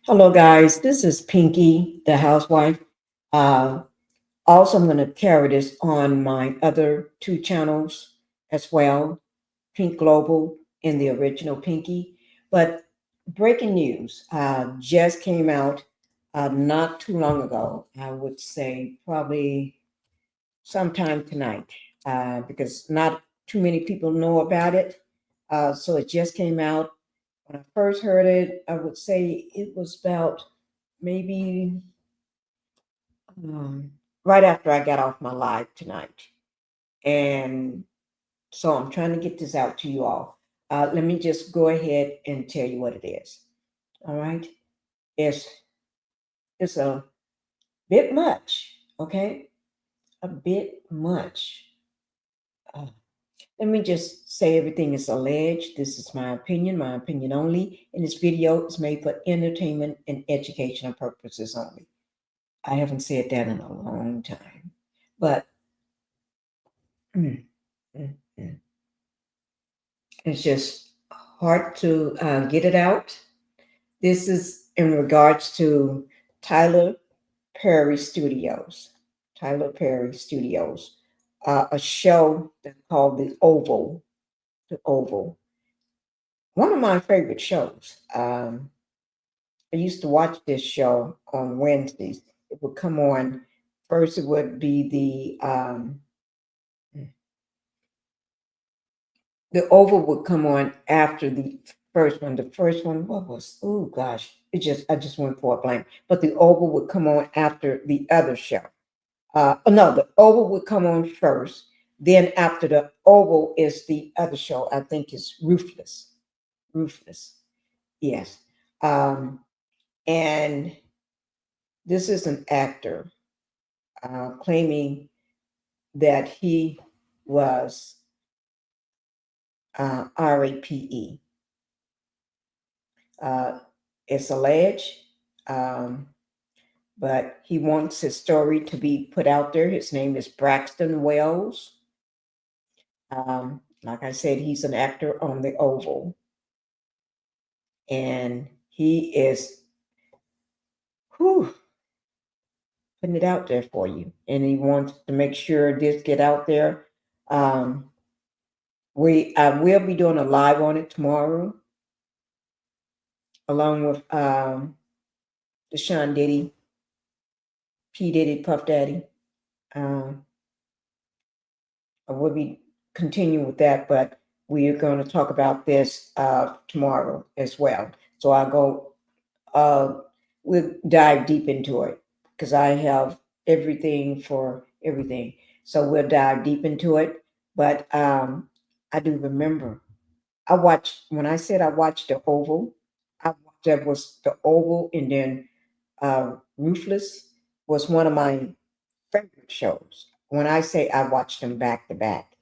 Hello, guys. This is Pinkie, the housewife. Uh, Also, I'm going to carry this on my other two channels as well, Pink Global and the original Pinkie. But breaking news just came out not too long ago. I would say probably sometime tonight because not too many people know about it. So it just came out. When I first heard it, I would say it was about maybe um, right after I got off my live tonight. And so I'm trying to get this out to you all. Let me just go ahead and tell you what it is. All right. It's it's a bit much, okay? A bit much. Uh, Let me just say everything is alleged. This is my opinion only. And this video is made for entertainment and educational purposes only. I haven't said that in a long time. But mm, mm, mm. It's just hard to get it out. This is in regards to Tyler Perry Studios. Tyler Perry Studios, a show that's called The Oval. The Oval. One of my favorite shows. I used to watch this show on Wednesdays. It would come on. First, it would be the Oval would come on after the first one. The first one, what was? Oh gosh, I just went for a blank. But the Oval would come on after the other show. No, the Oval would come on first. Then after the Oval is the other show. I think is Ruthless. Ruthless. Yes. Um, and this is an actor claiming that he was RAPE. Uh, it's alleged, um, but he wants his story to be put out there. His name is Braxton Wells. Like I said, he's an actor on the Oval, and he is whew, putting it out there for you. And he wants to make sure this get out there. Um, I will be doing a live on it tomorrow, along with the Sean Diddy, P Diddy, Puff Daddy. Um, I will be continuing with that, but we are going to talk about this tomorrow as well. So I'll go, uh, we'll dive deep into it because I have everything for everything. So we'll dive deep into it. But I do remember, when I said I watched the Oval, that was the Oval, and then Ruthless was one of my favorite shows. When I say I watched them back to back,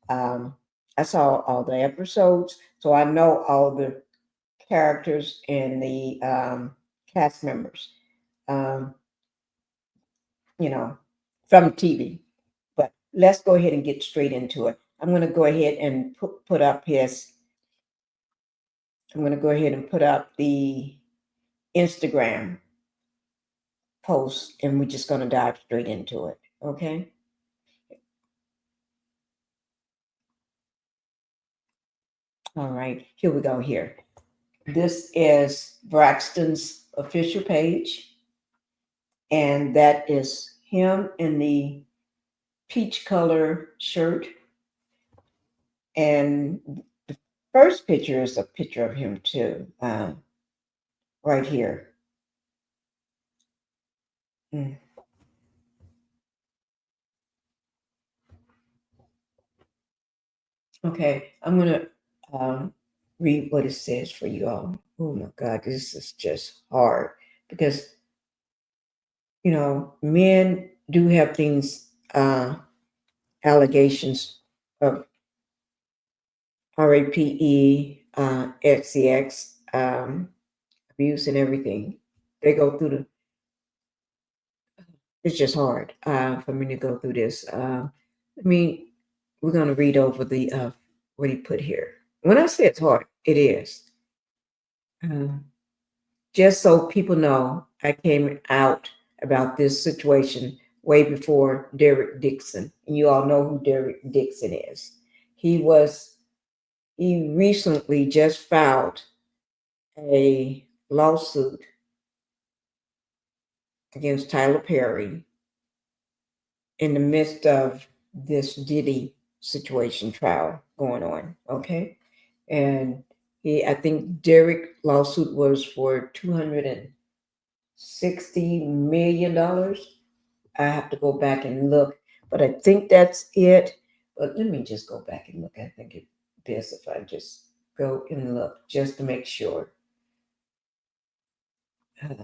um, I saw all the episodes, so I know all the characters and the cast members, um, you know, from TV. But let's go ahead and get straight into it. I'm going to go ahead and put up his. I'm going to go ahead and put up the Instagram post, and we're just going to dive straight into it. Okay. All right. Here we go. Here. This is Braxton's official page, and that is him in the peach color shirt. And the first picture is a picture of him too, right here. Mm. Okay, I'm gonna read what it says for you all. Oh my God, this is just hard because men do have things. allegations of RAPE, XCX, abuse and everything. They go through the. It's just hard for me to go through this. I mean, we're gonna read over the what he put here. When I say it's hard, it is. Uh, just so people know, I came out about this situation way before Derek Dixon. And you all know who Derek Dixon is. He was, he recently just filed a lawsuit against Tyler Perry in the midst of this Diddy situation trial going on. Okay. And I think Derek lawsuit was for $260 million. I have to go back and look, but I think that's it. But let me just go back and look. I think it's best if I just go and look just to make sure. Uh,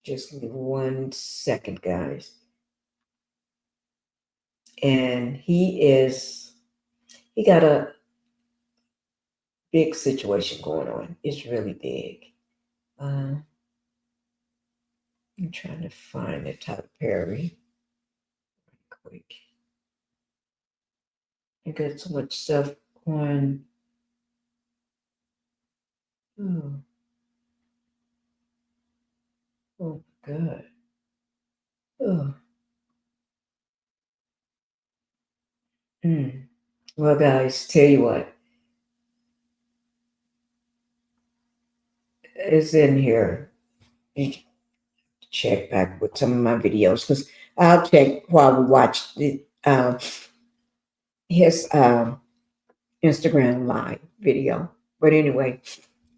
just give me 1 second, guys. And he got a big situation going on. It's really big. I'm trying to find the Tyler Perry quick. I got so much stuff on. Oh, oh God. Oh. Mm. Well, guys, tell you what, it's in here. You can check back with some of my videos because I'll check while we watch his Instagram live video. But anyway,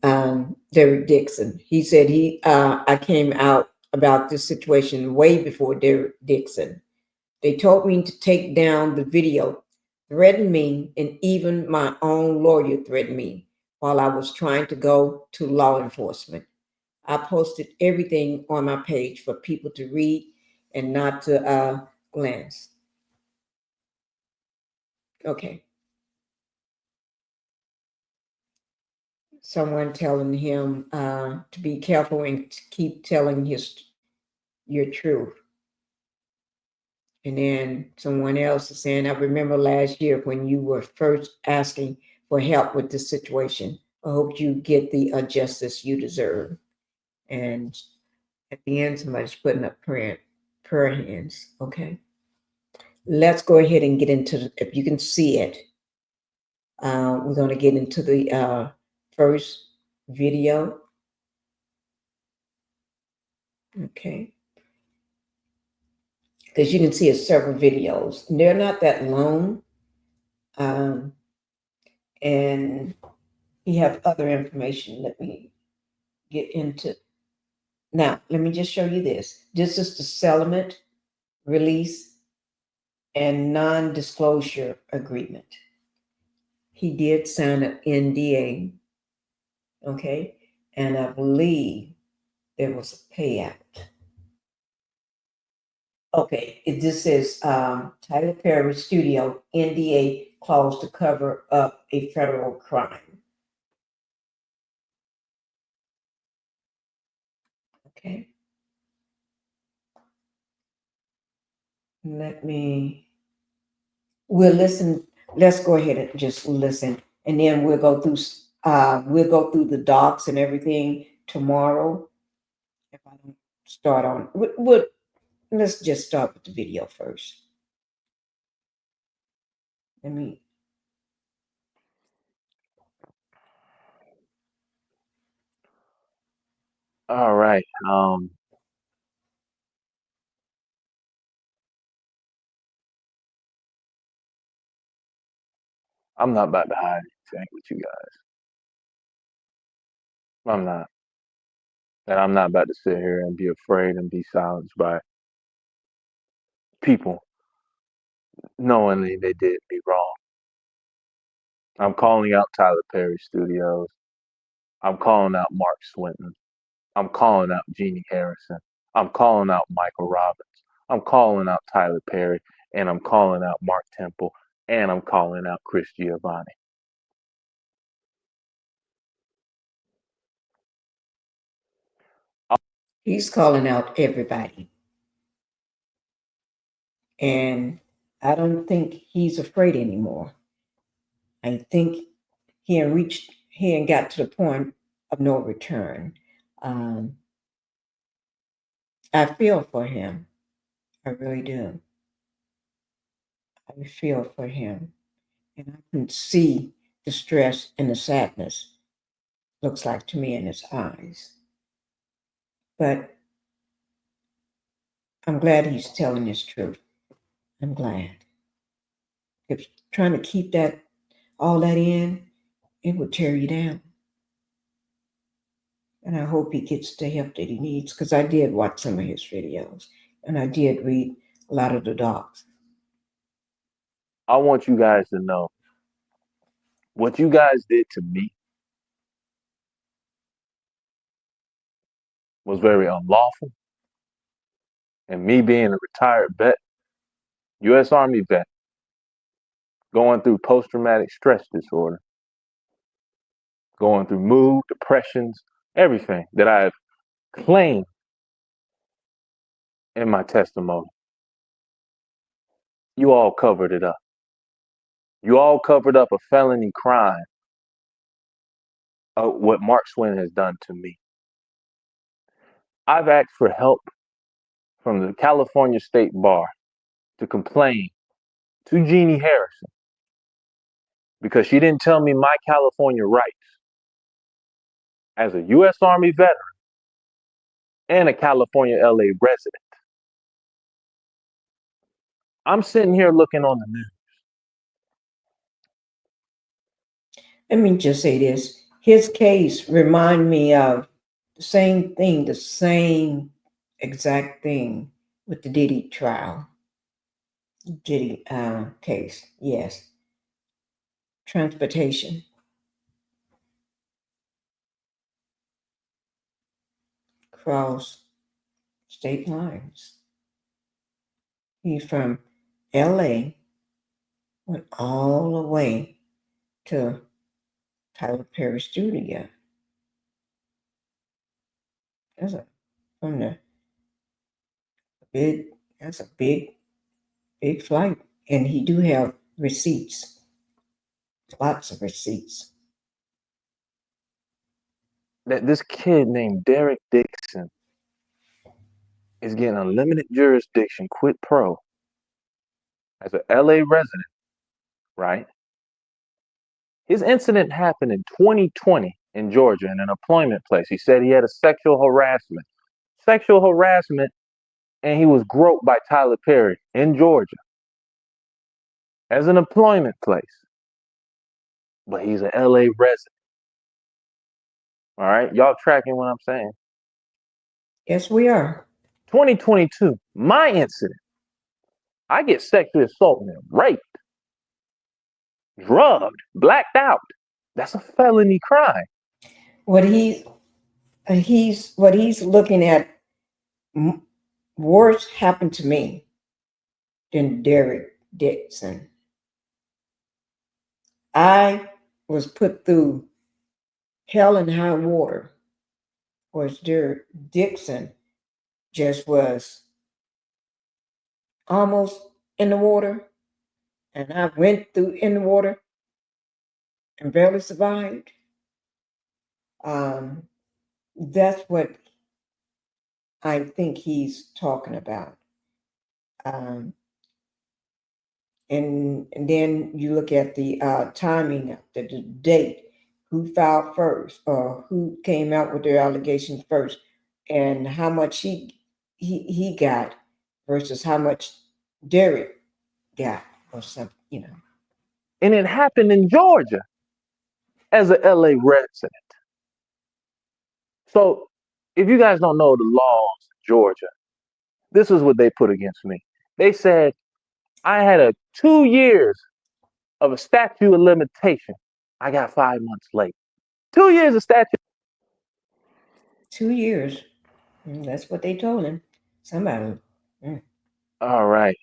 Derek Dixon. He said I came out about this situation way before Derek Dixon. They told me to take down the video, threatened me, and even my own lawyer threatened me while I was trying to go to law enforcement. I posted everything on my page for people to read and not to glance. Okay. Someone telling him to be careful and to keep telling your truth. And then someone else is saying, I remember last year when you were first asking for help with this situation. I hope you get the justice you deserve. And at the end, somebody's putting up prayer hands. Okay. Let's go ahead and get into, if you can see it, we're going to get into the first video. Okay. Because you can see it's several videos. They're not that long. Um, and you have other information. Let me get into. Now, let me just show you this. This is the settlement, release, and non disclosure agreement. He did sign an NDA, okay? And I believe there was a payout. Okay, this is Tyler Perry Studio NDA clause to cover up a federal crime. Okay. Let me, we'll listen. Let's go ahead and just listen. And then we'll go through the docs and everything tomorrow. If I don't start on, let's just start with the video first. Let me. All right. I'm not about to hide anything with you guys. I'm not. And I'm not about to sit here and be afraid and be silenced by people knowingly they did me wrong. I'm calling out Tyler Perry Studios. I'm calling out Mark Swinton. I'm calling out Jeannie Harrison. I'm calling out Michael Robbins. I'm calling out Tyler Perry. and I'm calling out Mark Temple, and I'm calling out Chris Giovanni. He's calling out everybody. And I don't think he's afraid anymore. I think he ain't got to the point of no return. Um, I feel for him. I really do. I feel for him. And I can see the stress and the sadness, looks like to me, in his eyes. But I'm glad he's telling his truth. I'm glad. If trying to keep all that in, it would tear you down. And I hope he gets the help that he needs, because I did watch some of his videos and I did read a lot of the docs. I want you guys to know what you guys did to me was very unlawful. And me being a retired vet, U.S. Army vet, going through post traumatic stress disorder, going through mood, depressions, everything that I've claimed in my testimony, you all covered it up. You all covered up a felony crime of what Mark Swin has done to me. I've asked for help from the California State Bar to complain to Jeannie Harrison because she didn't tell me my California rights as a U.S. Army veteran and a California LA resident. I'm sitting here looking on the news. Let me just say this. His case remind me of the same thing, the same exact thing with the Diddy trial. Diddy case, yes. Transportation. Cross state lines. He's from LA, went all the way to Tyler Perry studio. That's a from the big. That's a big flight, and he do have receipts, lots of receipts. That this kid named Derek Dixon is getting unlimited jurisdiction, quid pro, as an LA resident, right? His incident happened in 2020 in Georgia in an employment place. He said he had a sexual harassment, and he was groped by Tyler Perry in Georgia as an employment place. But he's an LA resident. All right, y'all tracking what I'm saying? Yes, we are. 2022, my incident. I get sexually assaulted and raped, drugged, blacked out. That's a felony crime. What he's looking at, worse happened to me than Derek Dixon. I was put through hell and high water, whereas Derek Dixon just was almost in the water, and I went through in the water and barely survived. Um, that's what I think he's talking about. Um, and then you look at the timing, the date, who filed first, or who came out with their allegations first, and how much he got versus how much Derek got, or something. And it happened in Georgia as a LA resident. So if you guys don't know the laws in Georgia, this is what they put against me. They said I had a 2 years of a statute of limitation. I got 5 months late. 2 years of statute. 2 years. That's what they told him. Somebody. All right.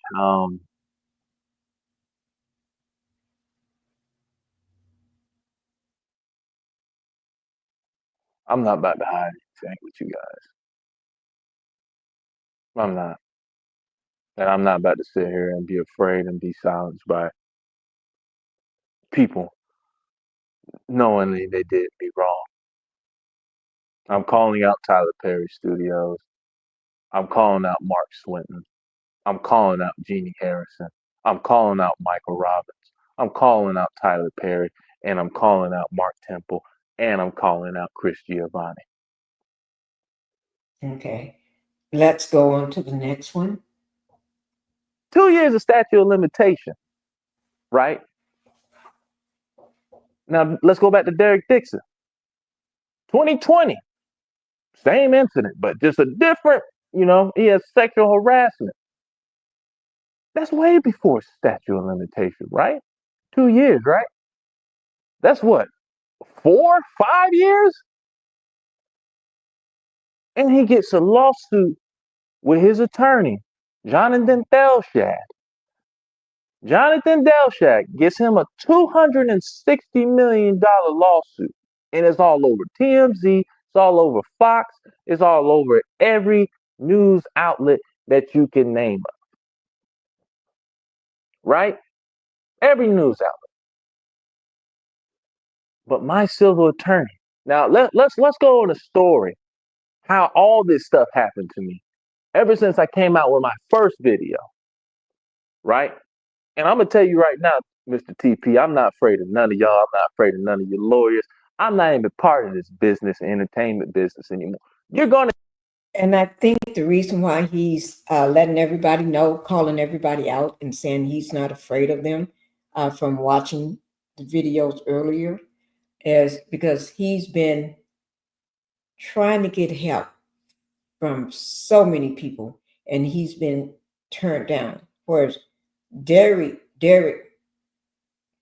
I'm not about to hide anything with you guys. I'm not. And I'm not about to sit here and be afraid and be silenced by people knowingly they did me wrong. I'm calling out Tyler Perry Studios. I'm calling out Mark Swinton. I'm calling out Jeannie Harrison. I'm calling out Michael Robbins. I'm calling out Tyler Perry. And I'm calling out Mark Temple. And I'm calling out Chris Giovanni. Okay. Let's go on to the next one. 2 years of statute of limitation, right? Now let's go back to Derek Dixon. 2020, same incident, but just a different, he has sexual harassment. That's way before statute of limitation, right? 2 years, right? That's what, 4, 5 years? And he gets a lawsuit with his attorney, Jonathan Delshad. Jonathan Delshad gets him a $260 million lawsuit. And it's all over TMZ, it's all over Fox, it's all over every news outlet that you can name up. Right? Every news outlet. But my civil attorney. Now let's go on a story. How all this stuff happened to me. Ever since I came out with my first video. Right? And I'm gonna tell you right now, Mr. TP, I'm not afraid of none of y'all. I'm not afraid of none of your lawyers. I'm not even part of this business, entertainment business anymore. You're gonna. And I think the reason why he's letting everybody know, calling everybody out and saying he's not afraid of them from watching the videos earlier is because he's been trying to get help from so many people and he's been turned down. Whereas Derek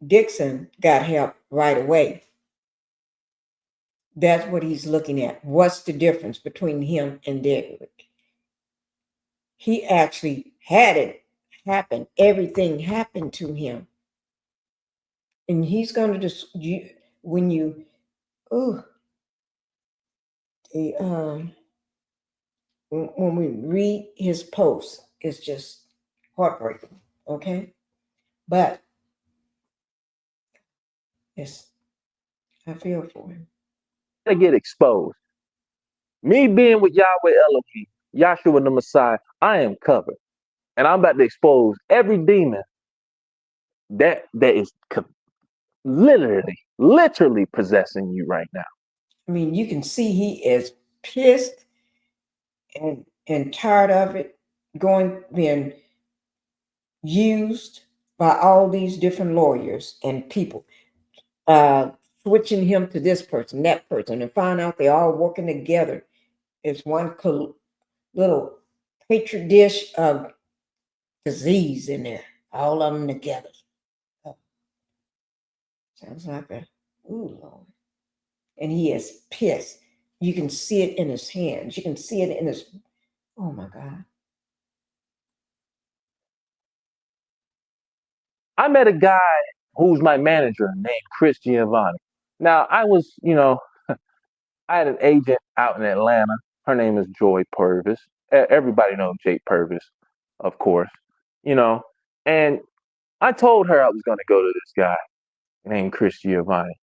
Dixon got help right away. That's what he's looking at. What's the difference between him and Derek? He actually had it happen. Everything happened to him. And he's going to just, when you, when we read his posts, it's just heartbreaking. Okay. But I feel for him. To get exposed. Me being with Yahweh Elohim, Yahshua the Messiah, I am covered. And I'm about to expose every demon that is literally possessing you right now. I mean, you can see he is pissed and tired of it being used by all these different lawyers and people, switching him to this person, that person, and find out they're all working together. It's one little petri dish of disease in there, all of them together. Oh, sounds like ooh, Lord. And he is pissed. You can see it in his hands. You can see it in his, oh my God. I met a guy who's my manager named Chris Giovanni. Now, I was, I had an agent out in Atlanta. Her name is Joy Purvis. Everybody knows Jay Purvis, of course, and I told her I was going to go to this guy named Chris Giovanni.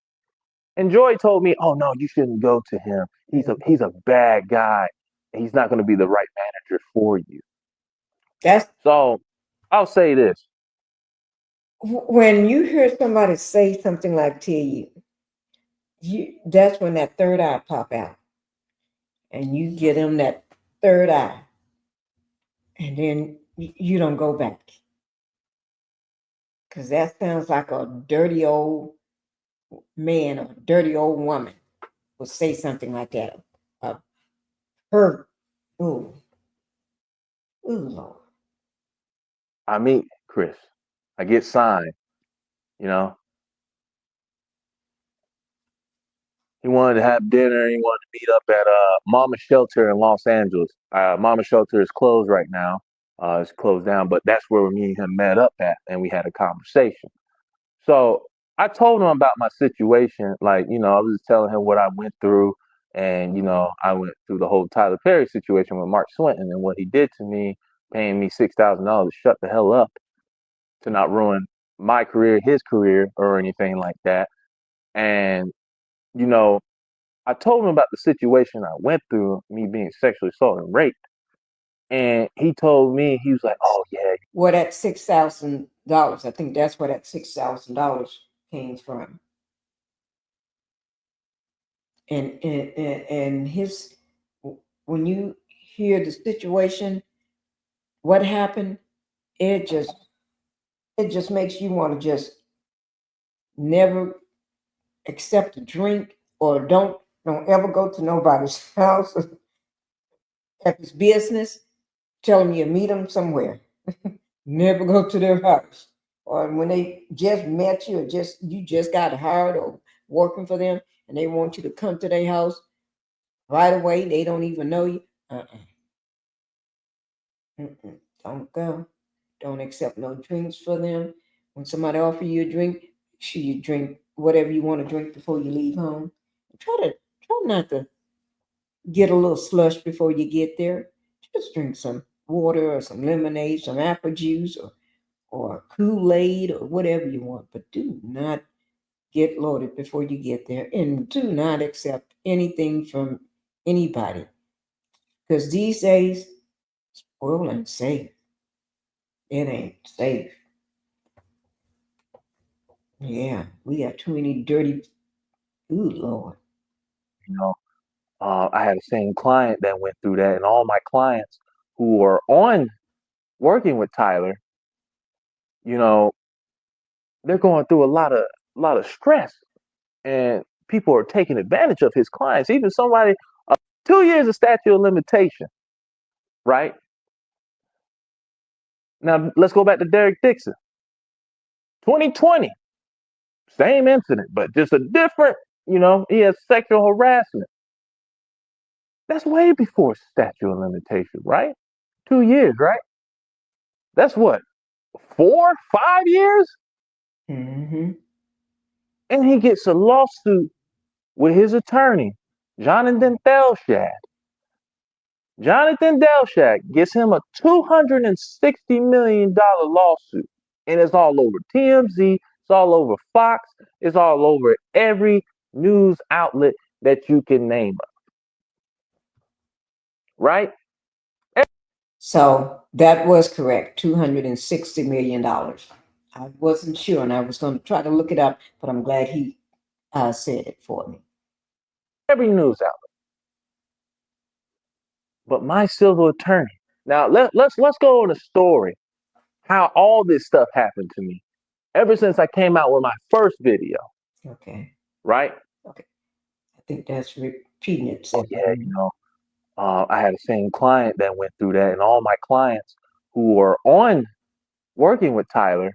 And Joy told me, "Oh no, you shouldn't go to him. He's a bad guy. He's not going to be the right manager for you." So I'll say this. When you hear somebody say something like to you, that's when that third eye pop out. And you give them that third eye. And then you don't go back. Because that sounds like a dirty old man or dirty old woman would say something like that. Her, ooh, Lord. I meet Chris. I get signed, He wanted to have dinner. He wanted to meet up at Mama Shelter in Los Angeles. Mama Shelter is closed right now. It's closed down, but that's where me and him met up at, and we had a conversation. So I told him about my situation. Like, I was just telling him what I went through. And I went through the whole Tyler Perry situation with Mark Swinton and what he did to me, paying me $6,000 to shut the hell up, to not ruin my career, his career, or anything like that. And you know, I told him about the situation I went through, me being sexually assaulted and raped. And he told me, he was like, "Oh yeah." Well, that $6,000, I think that's where that $6,000 came from. And his, when you hear the situation, what happened, it just it just makes you want to just never accept a drink, or don't ever go to nobody's house. If it's business, tell them you meet them somewhere. Never go to their house. Or when they just met you, or you just got hired or working for them, and they want you to come to their house right away. They don't even know you. Mm-mm. Don't go. Don't accept no drinks for them. When somebody offer you a drink, make sure you drink whatever you want to drink before you leave home. Try not to get a little slush before you get there. Just drink some water or some lemonade, some apple juice, or Kool-Aid, or whatever you want. But do not get loaded before you get there. And do not accept anything from anybody. Because these days, world ain't safe. It ain't safe. Yeah, we got too many dirty. Ooh, Lord. You know, I had the same client that went through that, and all my clients who are on working with Tyler, you know, they're going through a lot of stress, and people are taking advantage of his clients. Even somebody 2 years of statute of limitation, right? Now let's go back to Derek Dixon, 2020, same incident, but just a different. He has sexual harassment. That's way before statute of limitation, right? 2 years, right? That's what, 4, 5 years, Mm-hmm. and he gets a lawsuit with his attorney, Jonathan Delshad. Jonathan Delshad gets him a $260 million lawsuit. And it's all over TMZ, it's all over Fox, it's all over every news outlet that you can name up. Right? So that was correct. $260 million. I wasn't sure, and I was going to try to look it up, but I'm glad he said it for me. Every news outlet. But my civil attorney. Now let's go on a story how all this stuff happened to me ever since I came out with my first video. Okay. Right? Okay. I think that's repeating itself. Yeah, I had the same client that went through that, and all my clients who are on working with Tyler,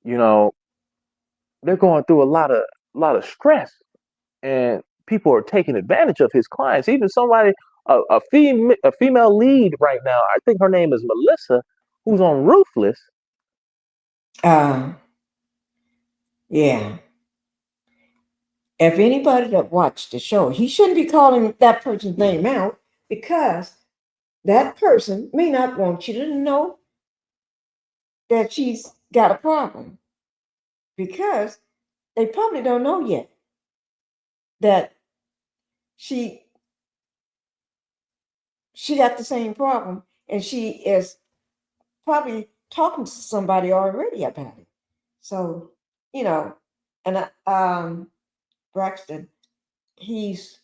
you know, they're going through a lot of stress, and people are taking advantage of his clients. Even somebody, a female lead right now, I think her name is Melissa, who's on Ruthless. Yeah. If anybody that watched the show, he shouldn't be calling that person's name out, because that person may not want you to know that she's got a problem, because they probably don't know yet that she got the same problem, and she is probably talking to somebody already about it. So, you know, and Braxton, he's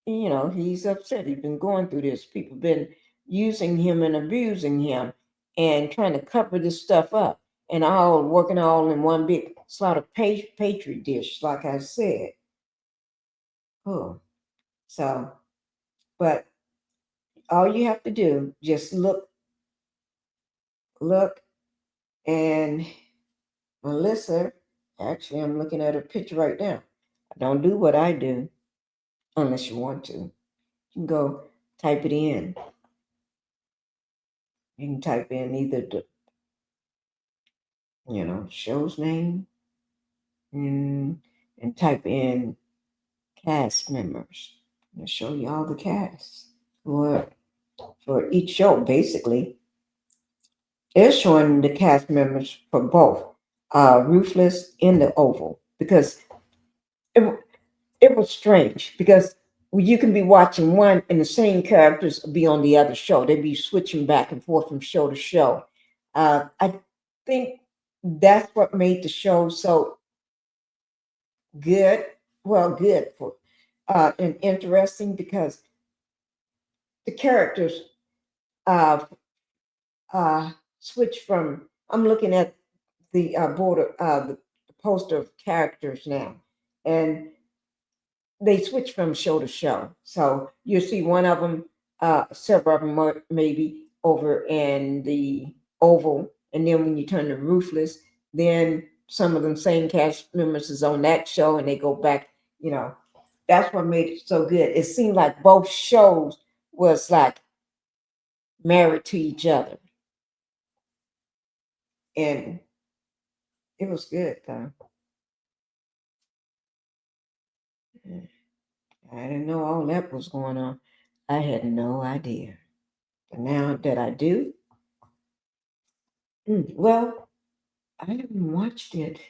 he's upset. He's been going through this. People been using him and abusing him and trying to cover this stuff up, and all working all in one big sort of patriot dish, like I said. Oh, so, but all you have to do, just look, and Melissa. Actually, I'm looking at her picture right now. Don't do what I do unless you want to. You can go type it in. You can type in either the show's name, and type in cast members. I'll show you all the casts for each show. Basically, it's showing the cast members for both Ruthless and the Oval because it, it was strange because you can be watching one and the same characters be on the other show. They'd be switching back and forth from show to show. I think that's what made the show so good. Well, good for and interesting because the characters uh, switch from. I'm looking at the the poster of characters now, and they switch from show to show. So you see one of them, several of them maybe over in the Oval, and then when you turn to Ruthless, then some of them same cast members is on that show, and they go back. You know, that's what made it so good. It seemed like both shows was like married to each other, and it was good though. I didn't know all that was going on. I had no idea. But now that I do, well, I haven't watched it,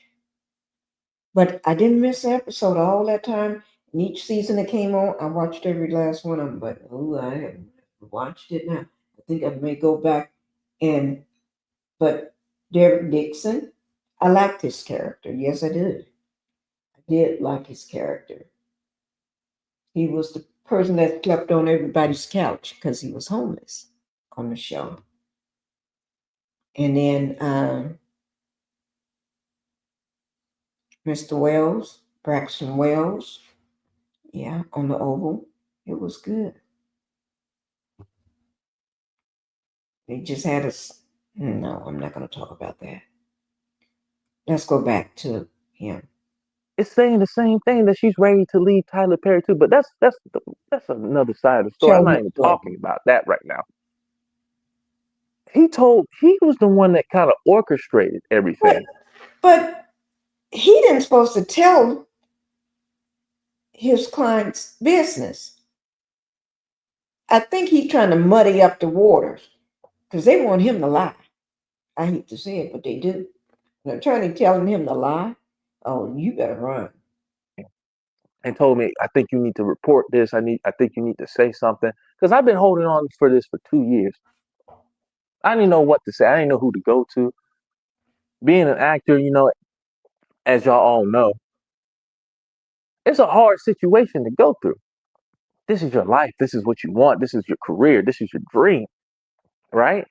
but I didn't miss an episode all that time. And each season that came on, I watched every last one of them. But oh, I haven't watched it now. I think I may go back and. But Derek Dixon, I liked his character. Yes, I did. I did like his character. He was the person that slept on everybody's couch because he was homeless on the show. And then Mr. Wells, Braxton Wells, yeah, on the Oval. It was good. They just had us. No, I'm not going to talk about that. Let's go back to him. It's saying the same thing that she's ready to leave Tyler Perry too, but that's another side of the story. I'm Tell not me even what. talking about that right now. He was the one that kind of orchestrated everything. But he didn't supposed to tell his client's business. I think he's trying to muddy up the waters because they want him to lie. I hate to say it, but they do. An attorney telling him to lie. Oh, you better run. And told me, I think you need to report this. I think you need to say something. Because I've been holding on for this for 2 years. I didn't know what to say. I didn't know who to go to. Being an actor, as y'all all know, it's a hard situation to go through. This is your life. This is what you want. This is your career. This is your dream, right?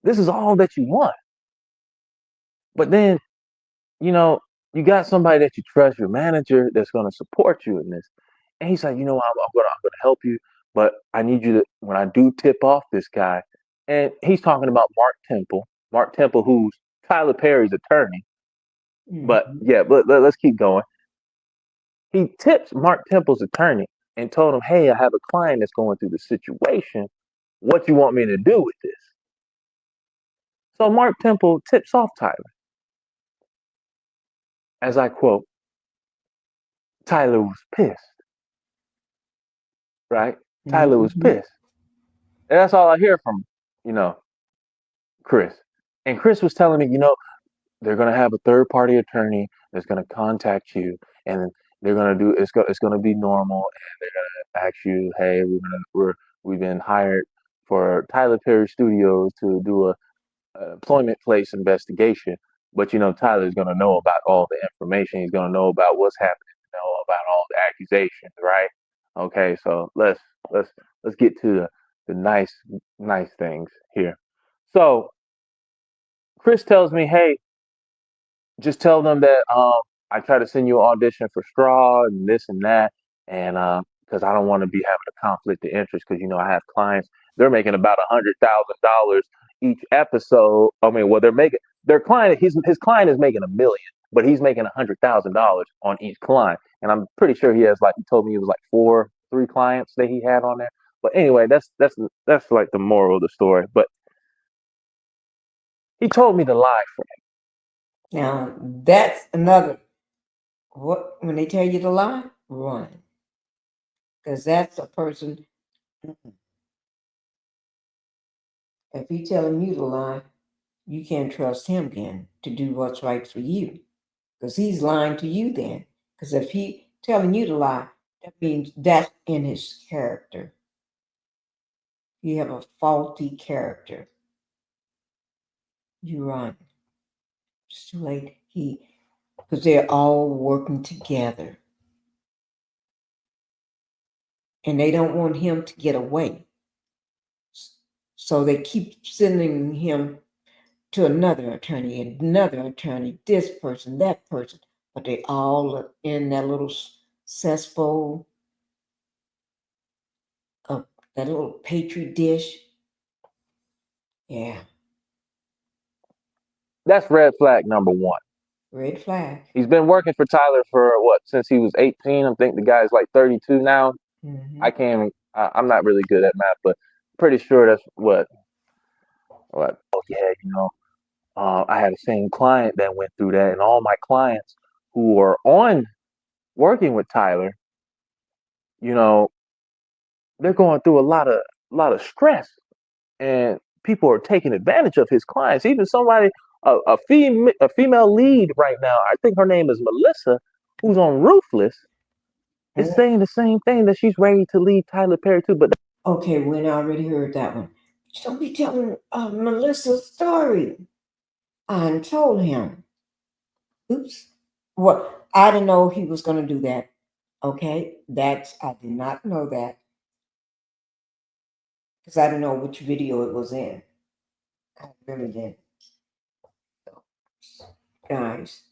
This is all that you want. But then, you know, you got somebody that you trust, your manager, that's going to support you in this. And he's like, I'm gonna help you, but I need you to when I do tip off this guy, and he's talking about Mark Temple, who's Tyler Perry's attorney. But Mm-hmm. yeah, but let's keep going. He tips Mark Temple's attorney and told him, "Hey, I have a client that's going through the situation. What you want me to do with this?" So Mark Temple tips off Tyler, as I quote, Tyler was pissed, right? Tyler was Mm-hmm. pissed. And that's all I hear from, you know, Chris. And Chris was telling me, they're going to have a third party attorney that's going to contact you, and they're going to do it's going to be normal, and they're going to ask you, hey, we've been hired for Tyler Perry Studios to do a employment place investigation, but Tyler's going to know about all the information. He's going to know about what's happening, know about all the accusations, right? Okay, so let's let's get to the nice things here. So Chris tells me, hey, just tell them that I try to send you an audition for Straw and this and that, and because I don't want to be having a conflict of interest because I have clients, they're making about $100,000 each episode. I mean, well, they're making their client his client is making 1 million, but he's making $100,000 on each client, and I'm pretty sure he has like he told me it was like three clients that he had on there. But anyway, that's like the moral of the story. But he told me to lie for Now that's another. What when they tell you to lie, run. because that's a person. If he telling you to lie, you can't trust him again to do what's right for you, because he's lying to you then. Because if he telling you to lie, that means that's in his character. You have a faulty character. You run. It's too late. Because they're all working together. And they don't want him to get away. So they keep sending him to another attorney, this person, that person. But they all are in that little cesspool of that little petri dish. Yeah. That's red flag number one. Red flag. He's been working for Tyler for since he was 18. I think the guy's like 32 now. Mm-hmm. I'm not really good at math, but pretty sure that's what. Oh yeah, I had the same client that went through that, and all my clients who are on working with Tyler, you know, they're going through a lot of stress, and people are taking advantage of his clients. Even somebody, a female lead right now, I think her name is Melissa, who's on Ruthless, is saying the same thing, that she's ready to leave Tyler Perry too. But okay, we already heard that one. Don't be telling Melissa's story. I told him. Oops. What? I didn't know he was going to do that. Okay, I did not know that because I didn't know which video it was in. I really didn't. So, guys,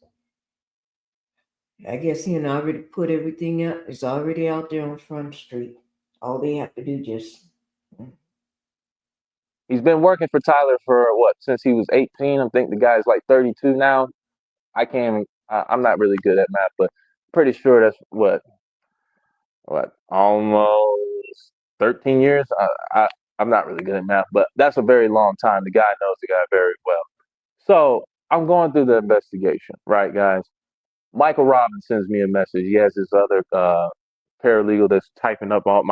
I guess he already put everything out. It's already out there on Front Street. All they have to do just. he's been working for Tyler for since he was 18. I think the guy's like 32 now. I'm not really good at math, but pretty sure that's almost 13 years. I'm not really good at math, but that's a very long time. The guy knows the guy very well. So I'm going through the investigation, right, guys? Michael Robbins sends me a message. He has this other paralegal that's typing up all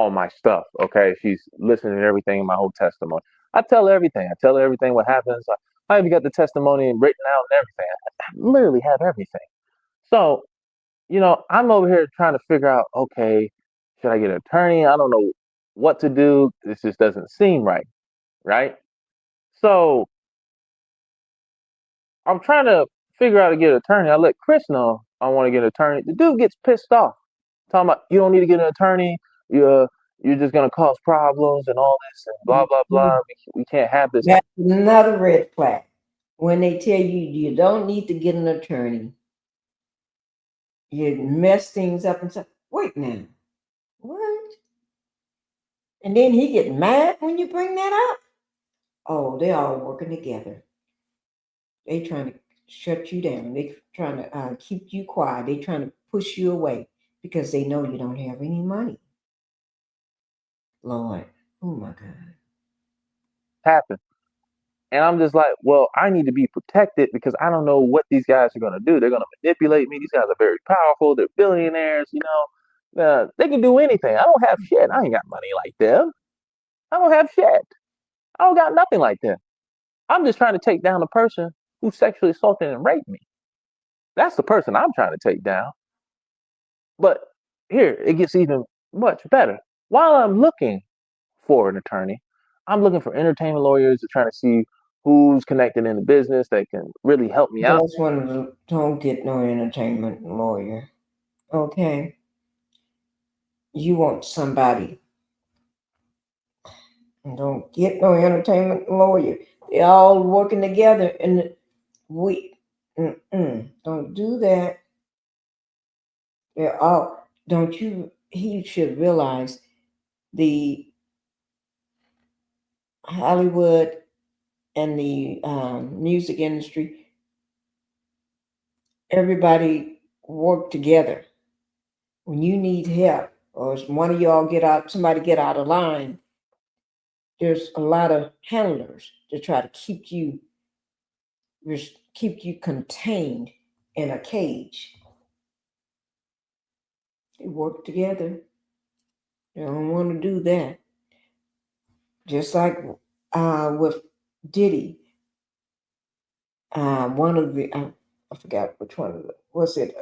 my stuff. Okay, she's listening to everything in my whole testimony. I tell her everything. I tell her everything what happens. I even got the testimony written out and everything. I literally have everything. So, I'm over here trying to figure out, okay, should I get an attorney? I don't know what to do. This just doesn't seem right, right? So I'm trying to figure out to get an attorney. I let Chris know I want to get an attorney. The dude gets pissed off, talking about you don't need to get an attorney. You're just gonna cause problems and all this and blah blah blah. We can't have this. That's another red flag. When they tell you you don't need to get an attorney, you mess things up and say, wait now, what? And then he get mad when you bring that up. Oh, they're all working together. They trying to shut you down. They trying to keep you quiet. They trying to push you away because they know you don't have any money. Lord, oh my God. Happen. And I'm just like, well, I need to be protected because I don't know what these guys are gonna do. They're gonna manipulate me. These guys are very powerful. They're billionaires. They can do anything. I don't have shit. I ain't got money like them. I don't have shit. I don't got nothing like them. I'm just trying to take down the person who sexually assaulted and raped me. That's the person I'm trying to take down. But here, it gets even much better. While I'm looking for an attorney, I'm looking for entertainment lawyers to try to see who's connected in the business that can really help me out. That's one of the, don't get no entertainment lawyer. Okay. You want somebody. Don't get no entertainment lawyer. They're all working together and don't do that. They're all, don't you, he should realize the Hollywood and the music industry, everybody work together. When you need help or one of y'all somebody get out of line, there's a lot of handlers to try to keep you contained in a cage. They work together. They don't want to do that. Just like with Diddy, one of the I forgot which one of the was it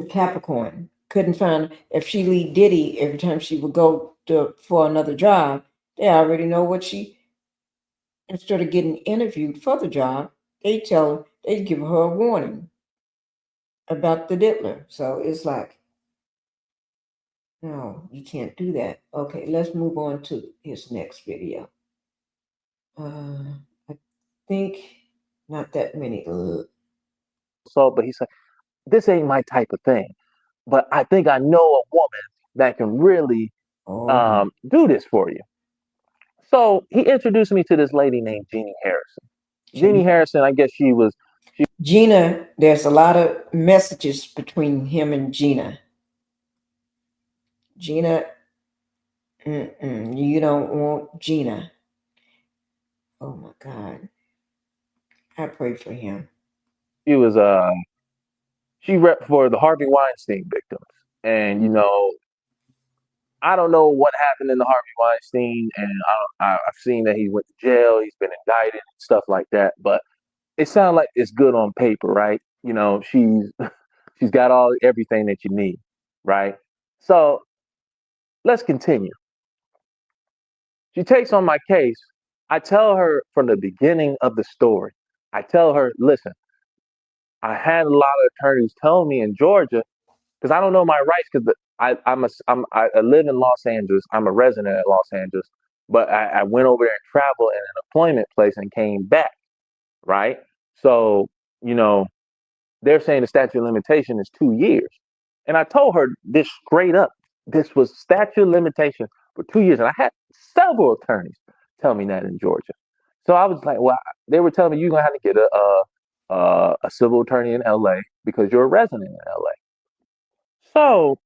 Capricorn couldn't find if she leave Diddy every time she would go to for another job. They already know what she instead of getting interviewed for the job, they give her a warning about the diddler. So it's like, no, you can't do that. Okay, let's move on to his next video. I think not that many. So, but he said, this ain't my type of thing. But I think I know a woman that can really Oh, do this for you. So he introduced me to this lady named Jeannie Harrison. Jeannie Harrison, I guess she was Gina, there's a lot of messages between him and Gina. Gina, you don't want Gina. Oh my God. I pray for him. she was she repped for the Harvey Weinstein victims. And I don't know what happened in the Harvey Weinstein, and I've seen that he went to jail, he's been indicted, and stuff like that. But it sounds like it's good on paper, right? She's got everything that you need, right? So let's continue. She takes on my case. I tell her from the beginning of the story. I tell her, listen, I had a lot of attorneys tell me in Georgia because I don't know my rights because I live in Los Angeles. I'm a resident of Los Angeles, but I went over there and traveled in an employment place and came back, right? So you know they're saying the statute of limitation is 2 years. And I told her this straight up. This was statute of limitation for 2 years. And I had several attorneys tell me that in Georgia. So I was like, well, they were telling me you're going to have to get a civil attorney in LA because you're a resident in LA. So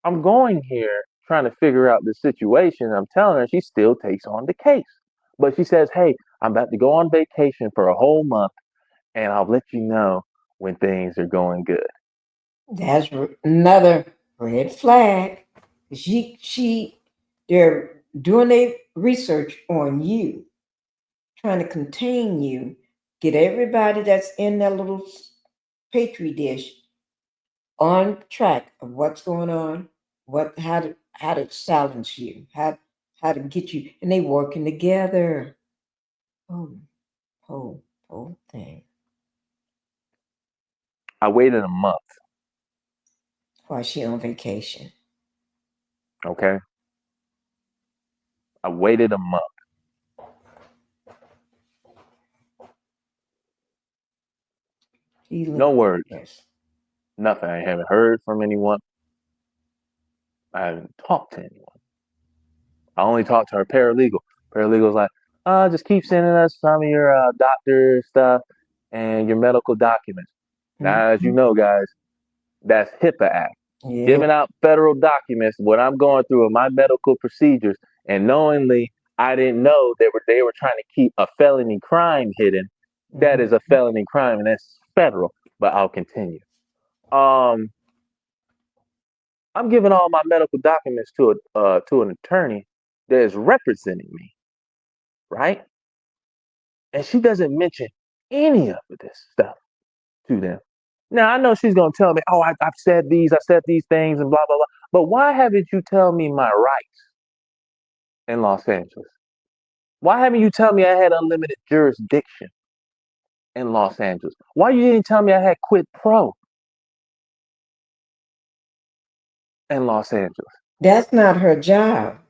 I'm going here trying to figure out the situation. I'm telling her she still takes on the case. But she says, hey, I'm about to go on vacation for a whole month and I'll let you know when things are going good. That's another red flag. They're doing their research on you, trying to contain you, get everybody that's in that little petri dish on track of what's going on, how to silence you, how to get you, and they working together. Oh, whole thing. I waited a month. While she on vacation, Okay. I waited a month. he No words. yes. Nothing. I haven't heard from anyone. I haven't talked to anyone. I only talked to her paralegal. Paralegal's like, just keep sending us some of your doctor stuff and your medical documents. Now, as you Mhm. know, guys, that's HIPAA Act. Yeah. Giving out federal documents, what I'm going through in my medical procedures, and knowingly, I didn't know they were trying to keep a felony crime hidden. That Mhm. is a felony crime, and that's federal. But I'll continue. Um, I'm giving all my medical documents to an attorney that is representing me, right? And she doesn't mention any of this stuff to them. Now I know she's gonna tell me, "Oh, I said these things, and blah blah blah." But why haven't you tell me my rights in Los Angeles? Why haven't you tell me I had unlimited jurisdiction in Los Angeles? Why you didn't tell me I had quid pro in Los Angeles? That's not her job.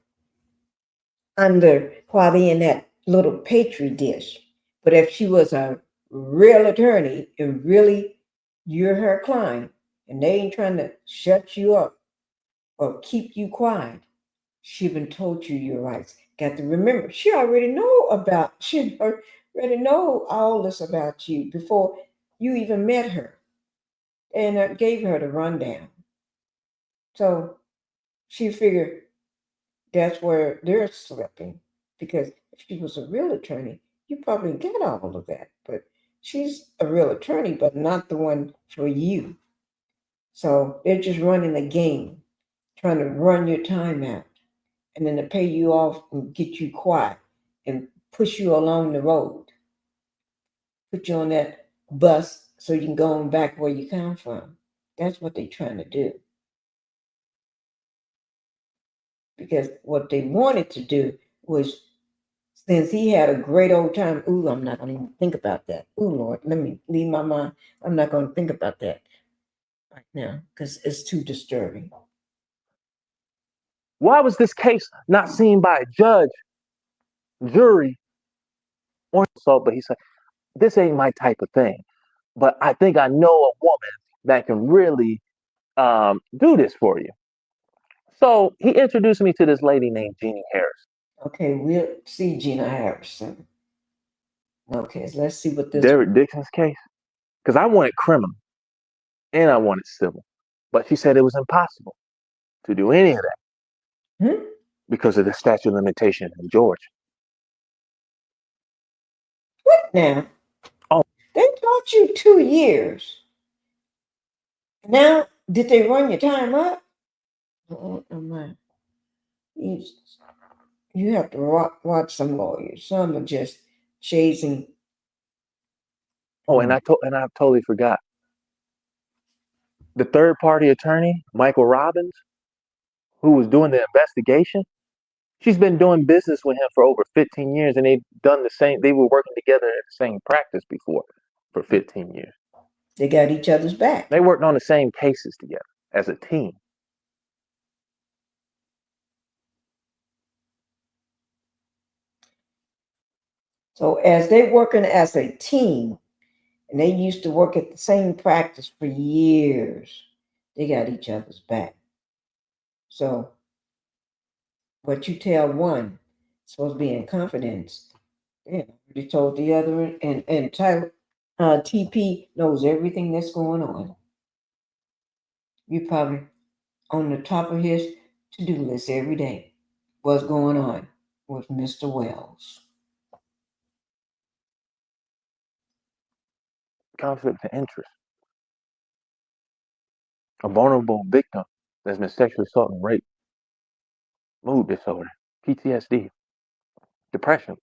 Under while they in that little petri dish. But if she was a real attorney and really you're her client and they ain't trying to shut you up or keep you quiet, she been told you your rights. Got to remember, she already know all this about you before you even met her and gave her the rundown. So she figured that's where they're slipping. Because if she was a real attorney, you probably get all of that. But she's a real attorney, but not the one for you. So they're just running a game, trying to run your time out, and then to pay you off and get you quiet and push you along the road, put you on that bus so you can go on back where you come from. That's what they're trying to do. Because what they wanted to do was, since he had a great old time, ooh, I'm not going to even think about that. Ooh, Lord, let me leave my mind. I'm not going to think about that right now because it's too disturbing. Why was this case not seen by a judge, jury, or so? But he said, this ain't my type of thing. But I think I know a woman that can really do this for you. So he introduced me to this lady named Jeannie Harris. Okay, we'll see Gina Harrison. Okay, so let's see what this. Derek Dixon's case. Because I wanted criminal and I wanted civil. But she said it was impossible to do any of that because of the statute of limitation in Georgia. What now? Oh, they taught you 2 years. Now, did they run your time up? Oh, my. You have to watch some lawyers. Some are just chasing. Oh, and I totally forgot. The third party attorney, Michael Robbins, who was doing the investigation, she's been doing business with him for over 15 years, and they've done the same. They were working together in the same practice before for 15 years. They got each other's back. They worked on the same cases together as a team. So as they're working as a team, and they used to work at the same practice for years, they got each other's back. So what you tell one is supposed to be in confidence. Yeah, you told the other, and Tyler, TP knows everything that's going on. You probably on the top of his to-do list every day. What's going on with Mr. Wells? Conflict of interest. A vulnerable victim that's been sexually assaulted and raped, mood disorder, PTSD, depression.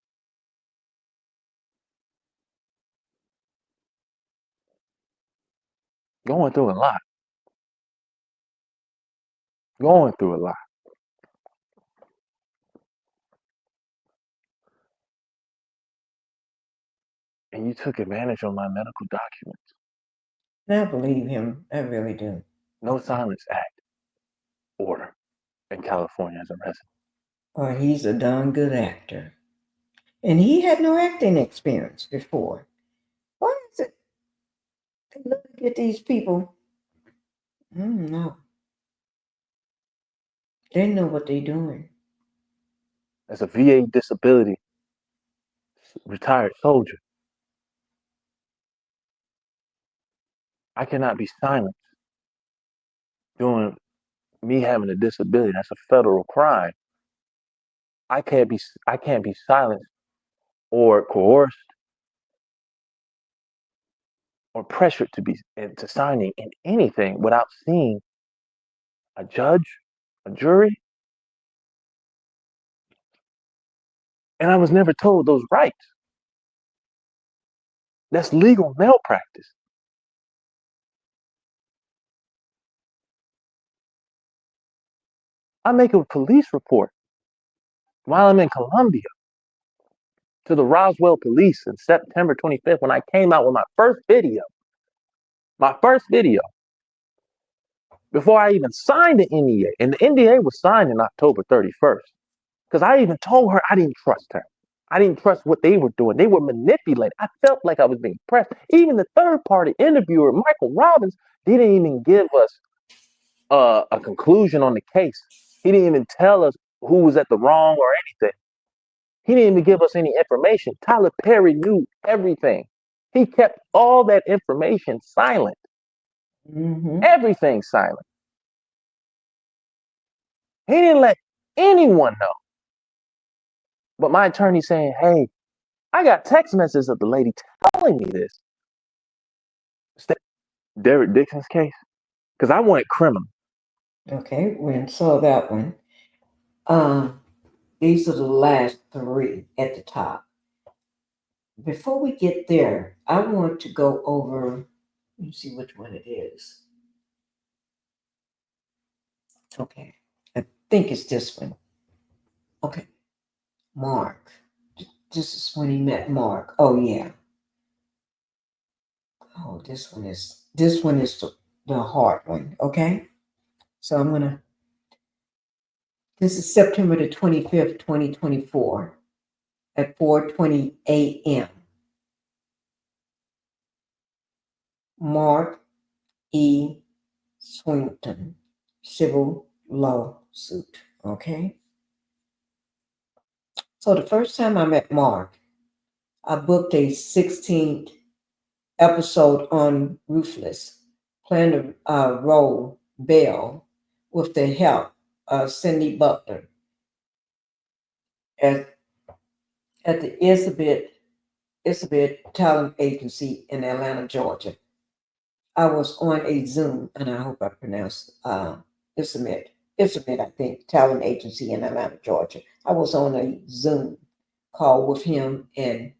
Going through a lot. Going through a lot. And you took advantage of my medical documents. And I believe him. I really do. No Silence Act order in California as a resident. Or he's a darn good actor. And he had no acting experience before. Why is it they look at these people? No. They know what they're doing. As a VA disability retired soldier, I cannot be silenced doing me having a disability. That's a federal crime. I can't be silenced or coerced or pressured to be into signing in anything without seeing a judge, a jury. And I was never told those rights. That's legal malpractice. I make a police report while I'm in Colombia to the Roswell police in September 25th when I came out with my first video. My first video. Before I even signed the NDA. And the NDA was signed in October 31st. Because I even told her I didn't trust her. I didn't trust what they were doing. They were manipulating. I felt like I was being pressed. Even the third party interviewer, Michael Robbins, didn't even give us a conclusion on the case. He didn't even tell us who was at the wrong or anything. He didn't even give us any information. Tyler Perry knew everything. He kept all that information silent. Everything silent. He didn't let anyone know. But my attorney saying, hey, I got text messages of the lady telling me this. Derek Dixon's case. because I wanted criminal. Okay, we saw that one. Um, these are the last three at the top. Before we get there, I want to go over. Let me see which one it is. Okay, I think it's this one. Okay, Mark. This is when he met Mark. Oh yeah. Oh, this one is the hard one. Okay, so I'm gonna. This is September the 25th, 2024, at 4:20 a.m. Mark E. Swington, civil lawsuit. Okay. So the first time I met Mark, I booked a 16th episode on Ruthless, playing the role Belle with the help of Cindy Butler at, at the Elizabeth Talent Agency in Atlanta, Georgia. I was on a Zoom, and I hope I pronounced Elizabeth, I think, Talent Agency in Atlanta, Georgia. I was on a Zoom call with him and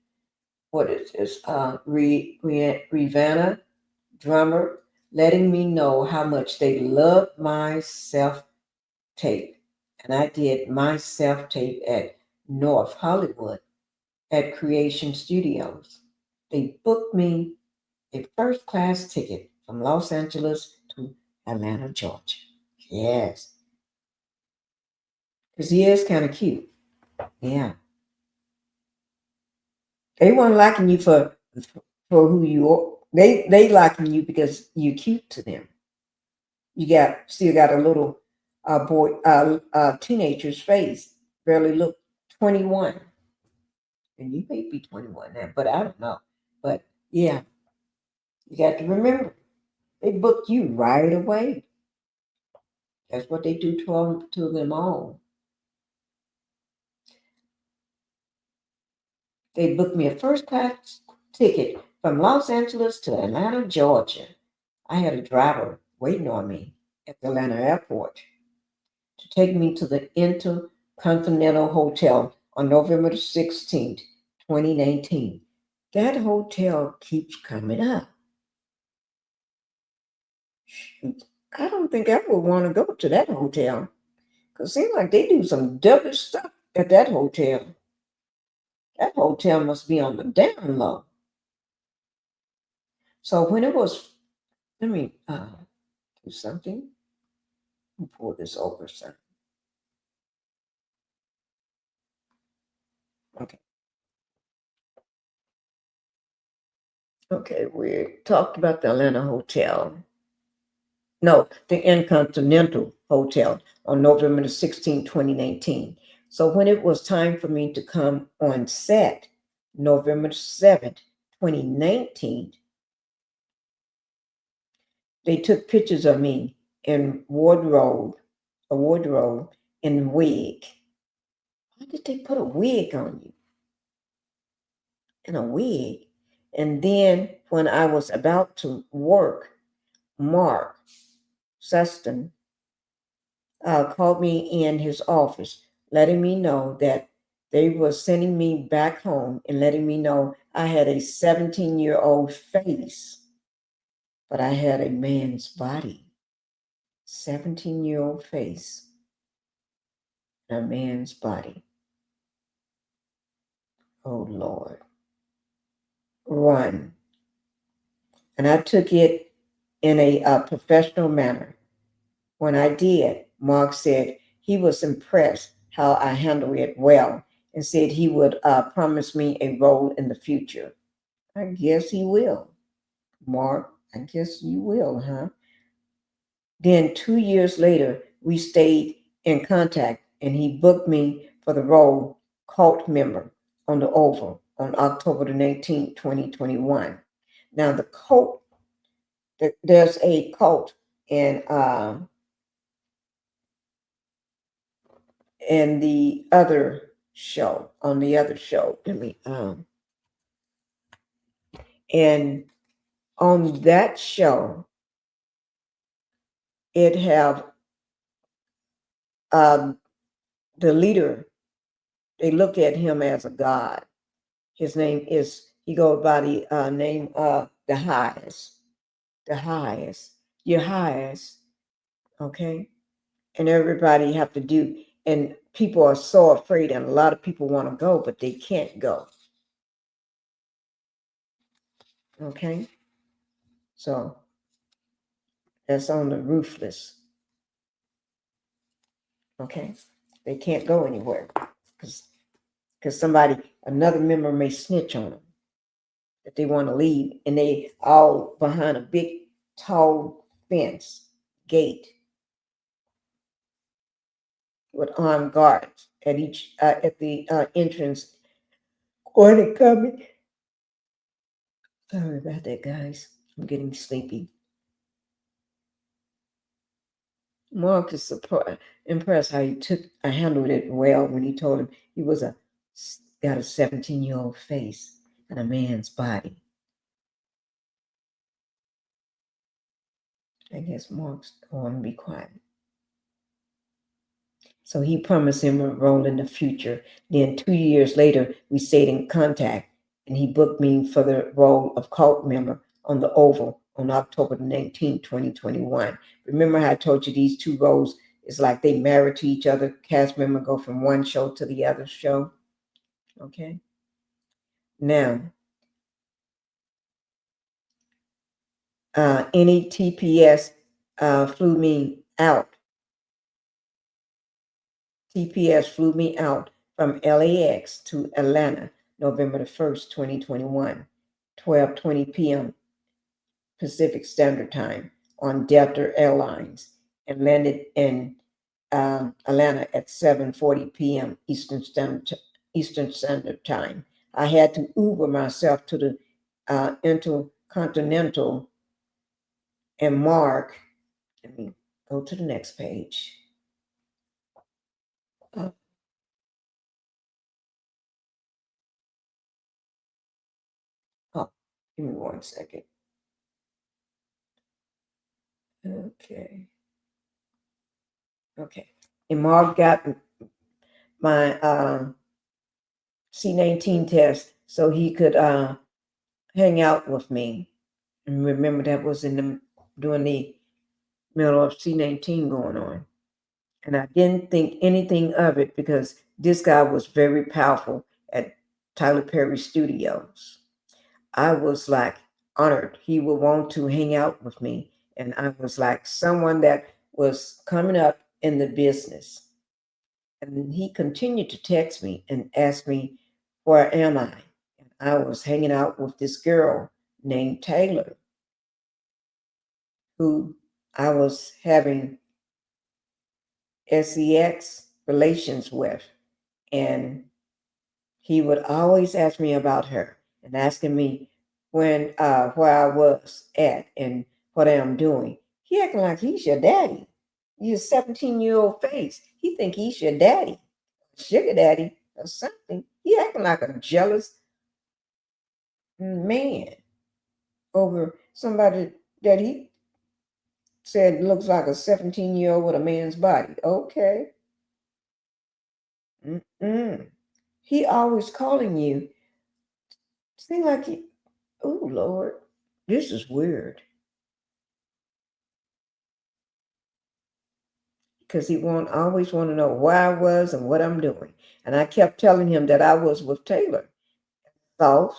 what is this? Rivanna drummer, letting me know how much they loved my self tape. And I did my self tape at North Hollywood at Creation Studios. They booked me a first class ticket from Los Angeles to Atlanta, Georgia. Yes, because he is kind of cute. Yeah. They weren't liking you for who you are. They liking you because you're cute to them. You still got a little teenager's face. Barely look 21, and you may be 21 now, but I don't know. But yeah, you got to remember they booked you right away. That's what they do to them all. They booked me a first class ticket from Los Angeles to Atlanta, Georgia. I had a driver waiting on me at the Atlanta airport to take me to the Intercontinental Hotel on November the 16th, 2019. That hotel keeps coming up. I don't think I would want to go to that hotel because it seems like they do some double stuff at that hotel. That hotel must be on the down low. So when it was, let me do something. Let me pull this over, sir. Okay. Okay, we talked about the Atlanta hotel. No, the Intercontinental Hotel on November the 16th, 2019. So when it was time for me to come on set, November the 7th, 2019, they took pictures of me in a wardrobe and wig. Why did they put a wig on you? In a wig. And then when I was about to work, Mark Seston called me in his office, letting me know that they were sending me back home and letting me know I had a 17-year-old face, but I had a man's body. 17-year-old face, and a man's body. Oh, Lord. Run. And I took it in a professional manner. When I did, Mark said he was impressed how I handled it well and said he would promise me a role in the future. I guess he will. Mark, I guess you will, huh? Then 2 years later, we stayed in contact and he booked me for the role cult member on the Oval on October the 19th, 2021. Now, there's a cult in and the other show on the other show. And on that show, it have the leader. They look at him as a god. His name is, he goes by the name of the highest. The highest. Your highest. Okay? And everybody have to do, and people are so afraid, and a lot of people want to go, but they can't go. Okay? So that's on the ruthless. Okay? They can't go anywhere because somebody, another member may snitch on them that they want to leave, and they all behind a big, tall fence gate with armed guards at each at the entrance going and coming. Sorry about that, guys. I'm getting sleepy. Mark is impressed how I handled it well when he told him he was got a 17-year-old face and a man's body. I guess Mark's going to be quiet. So he promised him a role in the future. Then 2 years later, we stayed in contact, and he booked me for the role of cult member on the Oval on October 19, 2021. Remember how I told you these two roles is like they married to each other. Cast member go from one show to the other show. Okay. Now, any TPS flew me out. TPS flew me out from LAX to Atlanta, November the 1st, 2021, 12:20 p.m. Pacific Standard Time on Delta Airlines, and landed in Atlanta at 7:40 p.m. Eastern Standard Time. I had to Uber myself to the Intercontinental and Mark. Let me go to the next page. Oh, give me 1 second. Okay. Okay. And Mark got my C19 test so he could hang out with me. And remember that was during the middle of C19 going on. And I didn't think anything of it because this guy was very powerful at Tyler Perry Studios. I was like honored he would want to hang out with me. And I was like someone that was coming up in the business. And he continued to text me and ask me, where am I? And I was hanging out with this girl named Taylor, who I was having sex relations with. And he would always ask me about her and asking me where I was at and what I'm doing. He acting like he's your daddy. He's a 17-year-old face. He think he's your daddy, sugar daddy or something. He acting like a jealous man over somebody that he said looks like a 17-year-old with a man's body. Okay. He always calling you. Seem like he, oh Lord, this is weird. Because he always want to know where I was and what I'm doing. And I kept telling him that I was with Taylor. Buckhead.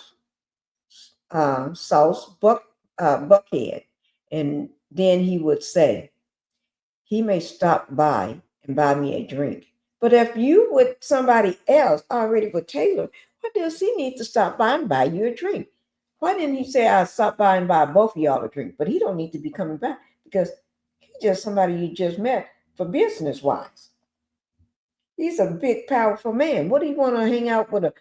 And then he would say, he may stop by and buy me a drink. But if you with somebody else already with Taylor, what does he need to stop by and buy you a drink? Why didn't he say I'll stop by and buy both of y'all a drink? But he don't need to be coming back because he's just somebody you just met for business wise. He's a big, powerful man. What do you want to hang out with a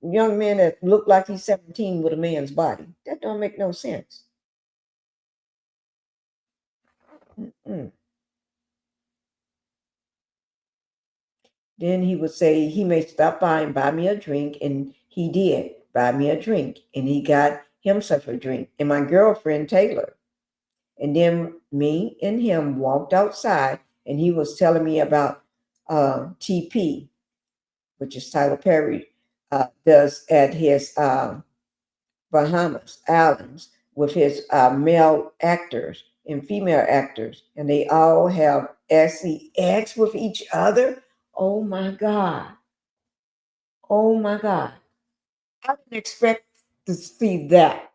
young man that looked like he's 17 with a man's body? That don't make no sense. Mm-mm. Then he would say he may stop by and buy me a drink, and he did buy me a drink, and he got himself a drink, and my girlfriend Taylor. And then me and him walked outside, and he was telling me about TP, which is Tyler Perry, does at his Bahamas Islands with his male actors and female actors, and they all have sex with each other. Oh my God. Oh my God. I didn't expect to see that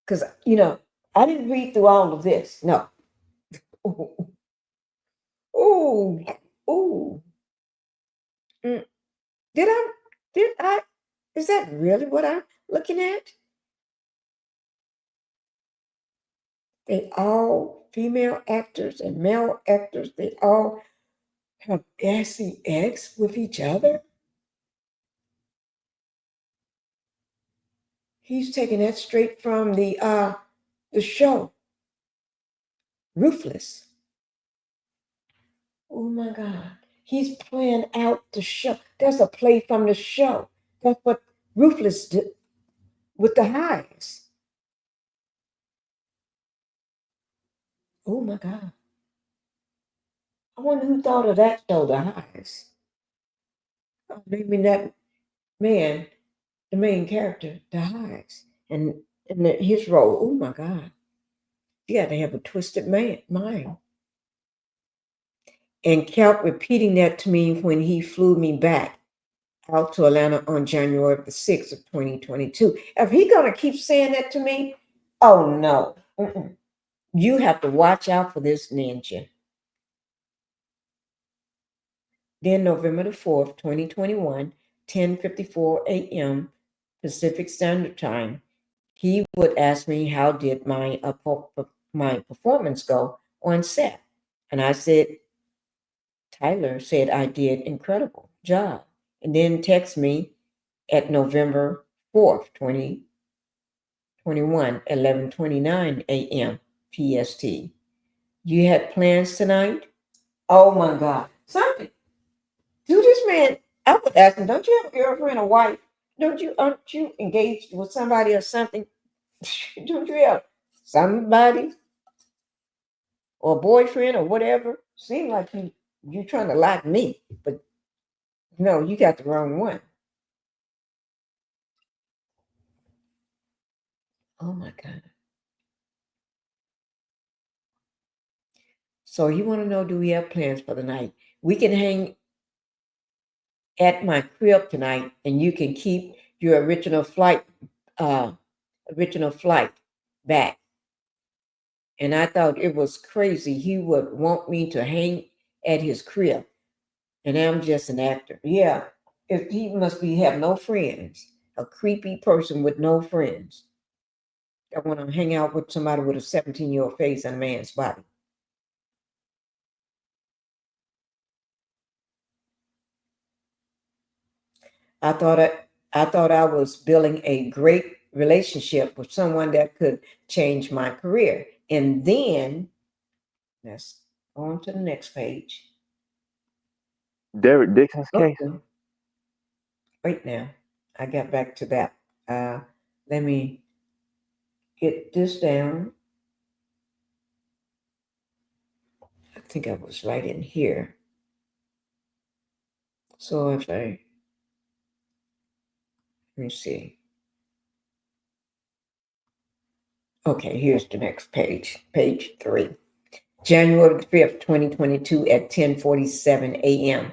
because, I didn't read through all of this. No. Ooh, ooh, ooh. Mm. Did I? Did I? Is that really what I'm looking at? They all female actors and male actors. They all have sex with each other. He's taking that straight from the show, Ruthless. Oh my God. He's playing out the show. That's a play from the show. That's what Ruthless did with the hives. Oh my God. I wonder who thought of that show, the hives. Maybe that man, the main character, the hives. And his role. Oh my God. You got to have a twisted mind. And kept repeating that to me when he flew me back out to Atlanta on January the 6th of 2022. If he gonna keep saying that to me, oh no. Mm-mm. You have to watch out for this ninja. Then November the 4th, 2021, 10:54 a.m. Pacific Standard Time, he would ask me how did my performance go on set. And I said, Tyler said I did incredible job. And then text me at November 4th, 2021, 11:29 a.m. PST. You had plans tonight? Oh my God. Something. Do this man. I would ask him, don't you have a girlfriend or wife? Aren't you engaged with somebody or something? Don't you have somebody or a boyfriend or whatever? Seem like you trying to like me, but no, you got the wrong one. Oh my God. So you want to know, do we have plans for the night? We can hang at my crib tonight, and you can keep your uh, original flight back. And I thought it was crazy. He would want me to hang at his crib, and I'm just an actor. Yeah, if he must be have no friends, a creepy person with no friends. I want to hang out with somebody with a 17-year-old face and a man's body. I thought I, I thought I was building a great relationship with someone that could change my career. And then let's go on to the next page. Derek Dixon's case. Okay, wait now. I got back to that. Let me get this down. I think I was right in here. So if I let me see. Okay, here's the next page. Page 3. January 5th, 2022 at 10:47 a.m.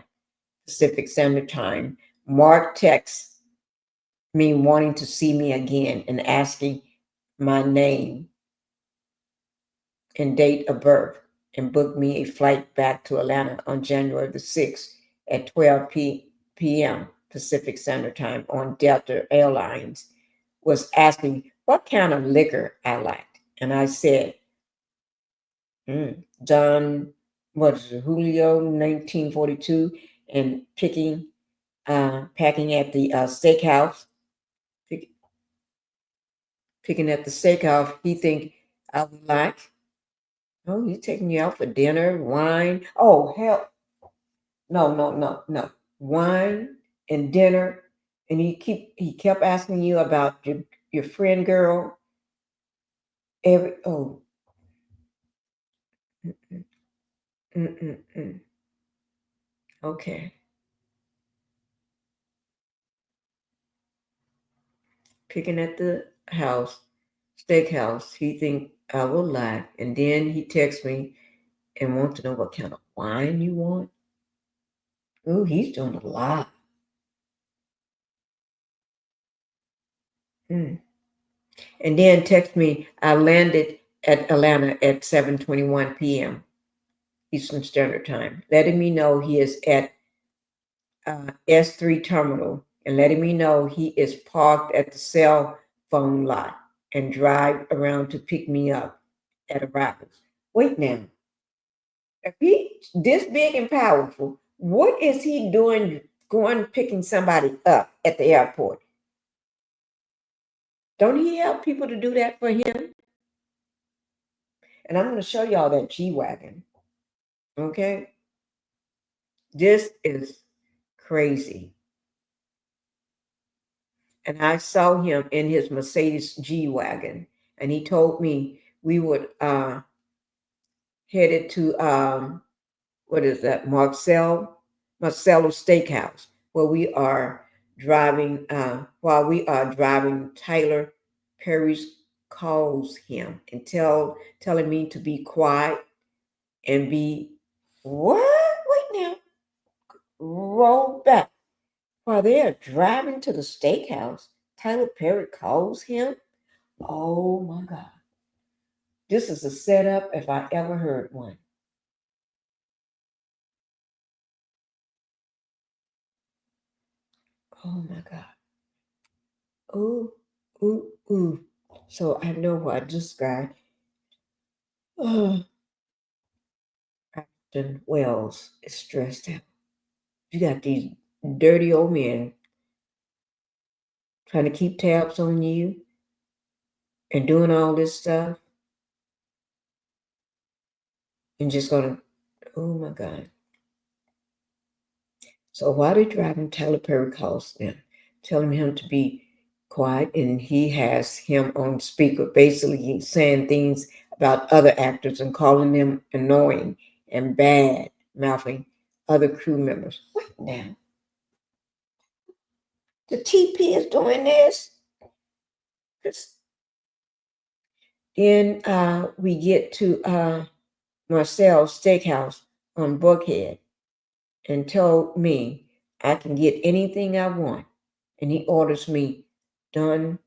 Pacific Standard Time. Mark texts me wanting to see me again and asking my name and date of birth and booked me a flight back to Atlanta on January the 6th at 12 p.m. Pacific Standard Time on Delta Airlines. Was asking what kind of liquor I liked. And I said, John, what is it, Julio, 1942, and packing at the steakhouse, pick, picking at the steakhouse. He think I would like. Oh, he's taking you out for dinner, wine. Oh, hell, no, no, no, no, wine and dinner. And he kept asking you about your friend girl. every oh mm, mm, mm, mm, mm. Okay, picking at the house, steakhouse. He think I will lie, and then he texts me and wants to know what kind of wine you want. Ooh, he's doing a lot. Mm. And then text me. I landed at Atlanta at 7:21 p.m. Eastern Standard Time, letting me know he is at S3 terminal and letting me know he is parked at the cell phone lot and drive around to pick me up at arrivals. Wait now, if he this big and powerful, what is he doing going picking somebody up at the airport? Don't he help people to do that for him? And I'm going to show y'all that G-Wagon. Okay? This is crazy. And I saw him in his Mercedes G-Wagon. And he told me we would headed to what is that, Marcello Steakhouse, where we are driving while we are driving. Tyler Perry's calls him and telling me to be quiet and be what? Wait now, roll back. While they are driving to the steakhouse, Tyler Perry calls him. Oh my God. This is a setup if I ever heard one. Oh my God. Ooh, ooh, ooh. So I know why this guy, oh, Ashton Wells, is stressed out. You got these dirty old men trying to keep tabs on you and doing all this stuff and just gonna, oh my God. So while they're driving, Tyler Perry calls them, telling him to be quiet, and he has him on speaker. Basically, he's saying things about other actors and calling them annoying and bad, mouthing other crew members. What now? The TP is doing this? 'Cause then we get to Marcel's Steakhouse on Buckhead and told me I can get anything I want. And he orders me Don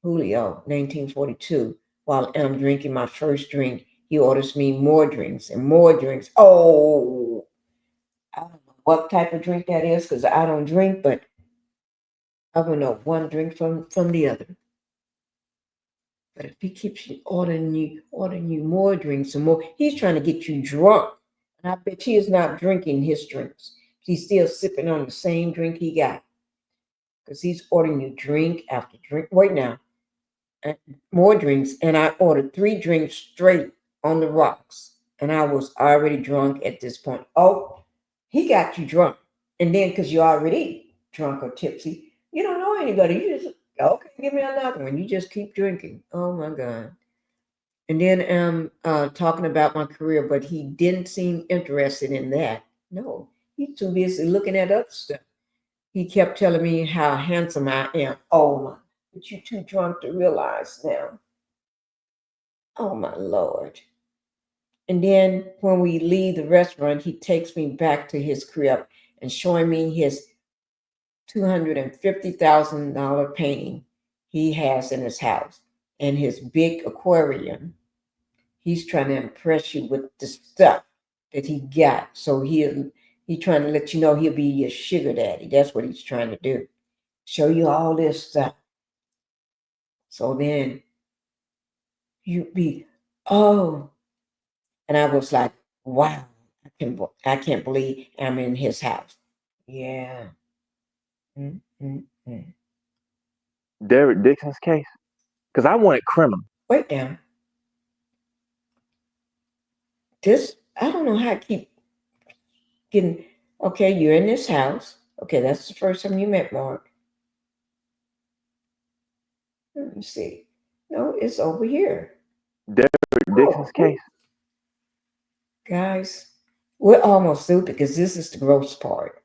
Julio 1942. While I'm drinking my first drink, he orders me more drinks and more drinks. Oh, I don't know what type of drink that is because I don't drink, but I will know one drink from the other. But if he keeps ordering you more drinks and more, he's trying to get you drunk. And I bet he is not drinking his drinks. He's still sipping on the same drink he got because he's ordering you drink after drink. Wait now, more drinks, and I ordered 3 drinks straight on the rocks, and I was already drunk at this point. Oh, he got you drunk, and then because you're already drunk or tipsy, you don't know anybody. You just okay, give me another one. You just keep drinking. Oh my God. And then talking about my career, but he didn't seem interested in that. No, he's too busy looking at other stuff. He kept telling me how handsome I am. Oh my, but you're too drunk to realize now. Oh my Lord. And then when we leave the restaurant, he takes me back to his crib and showing me his $250,000 painting he has in his house and his big aquarium. He's trying to impress you with the stuff that he got. So he trying to let you know he'll be your sugar daddy. That's what he's trying to do. Show you all this stuff. So then you be, oh, and I was like, wow, I can't believe I'm in his house. Yeah. Mm, mm, mm. Derek Dixon's case? Because I want it criminal. Wait down. This, I don't know how I keep getting, okay, you're in this house. Okay, that's the first time you met Mark. Let me see. No, it's over here. Derek Dixon's case. Guys, we're almost through because this is the gross part.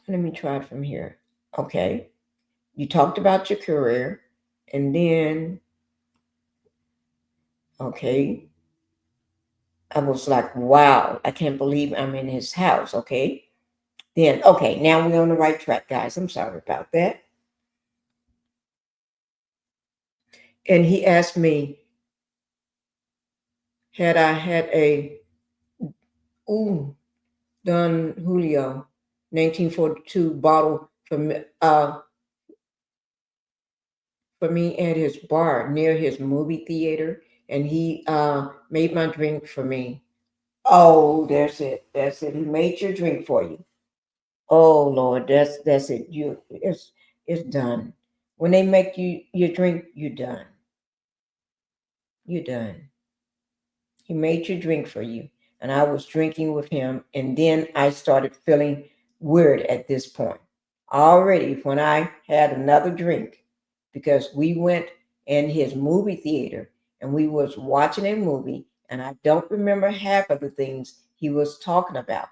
Let me try it from here. Okay. You talked about your career, and then, okay, I was like, wow, I can't believe I'm in his house. Okay. Then, okay, now we're on the right track, guys. I'm sorry about that. And he asked me, had I had a ooh, Don Julio 1942 bottle for me at his bar near his movie theater, and he made my drink for me. Oh, that's it. That's it. He made your drink for you. Oh Lord, that's it. It's done. When they make you your drink, you're done. You're done. He made your drink for you. And I was drinking with him. And then I started feeling weird at this point. Already, when I had another drink, because we went in his movie theater and we was watching a movie, and I don't remember half of the things he was talking about.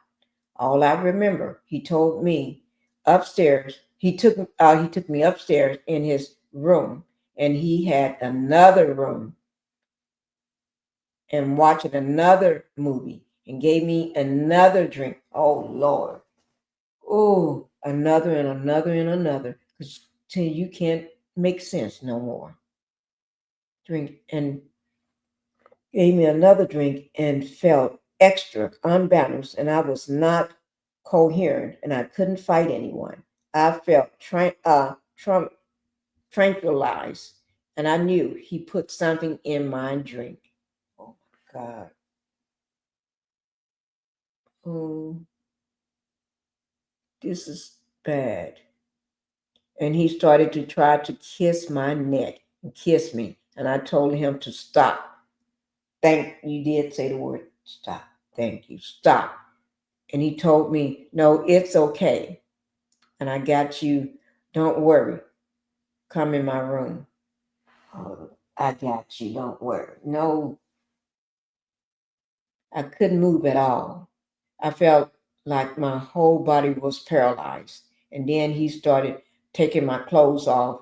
All I remember, he told me upstairs. He took me upstairs in his room, and he had another room and watching another movie and gave me another drink. Oh Lord. Oh, another and another and another. Because till you can't make sense no more. Drink and gave me another drink and felt extra unbalanced, and I was not coherent, and I couldn't fight anyone. I felt tranquilized, and I knew he put something in my drink. Oh my God. Oh, this is bad. And he started to try to kiss my neck and kiss me. And I told him to stop. Thank you did say the word stop. Thank you. Stop. And he told me, no, it's okay. And I got you. Don't worry. Come in my room. Oh, I got you. Don't worry. No, I couldn't move at all. I felt like my whole body was paralyzed. And then he started taking my clothes off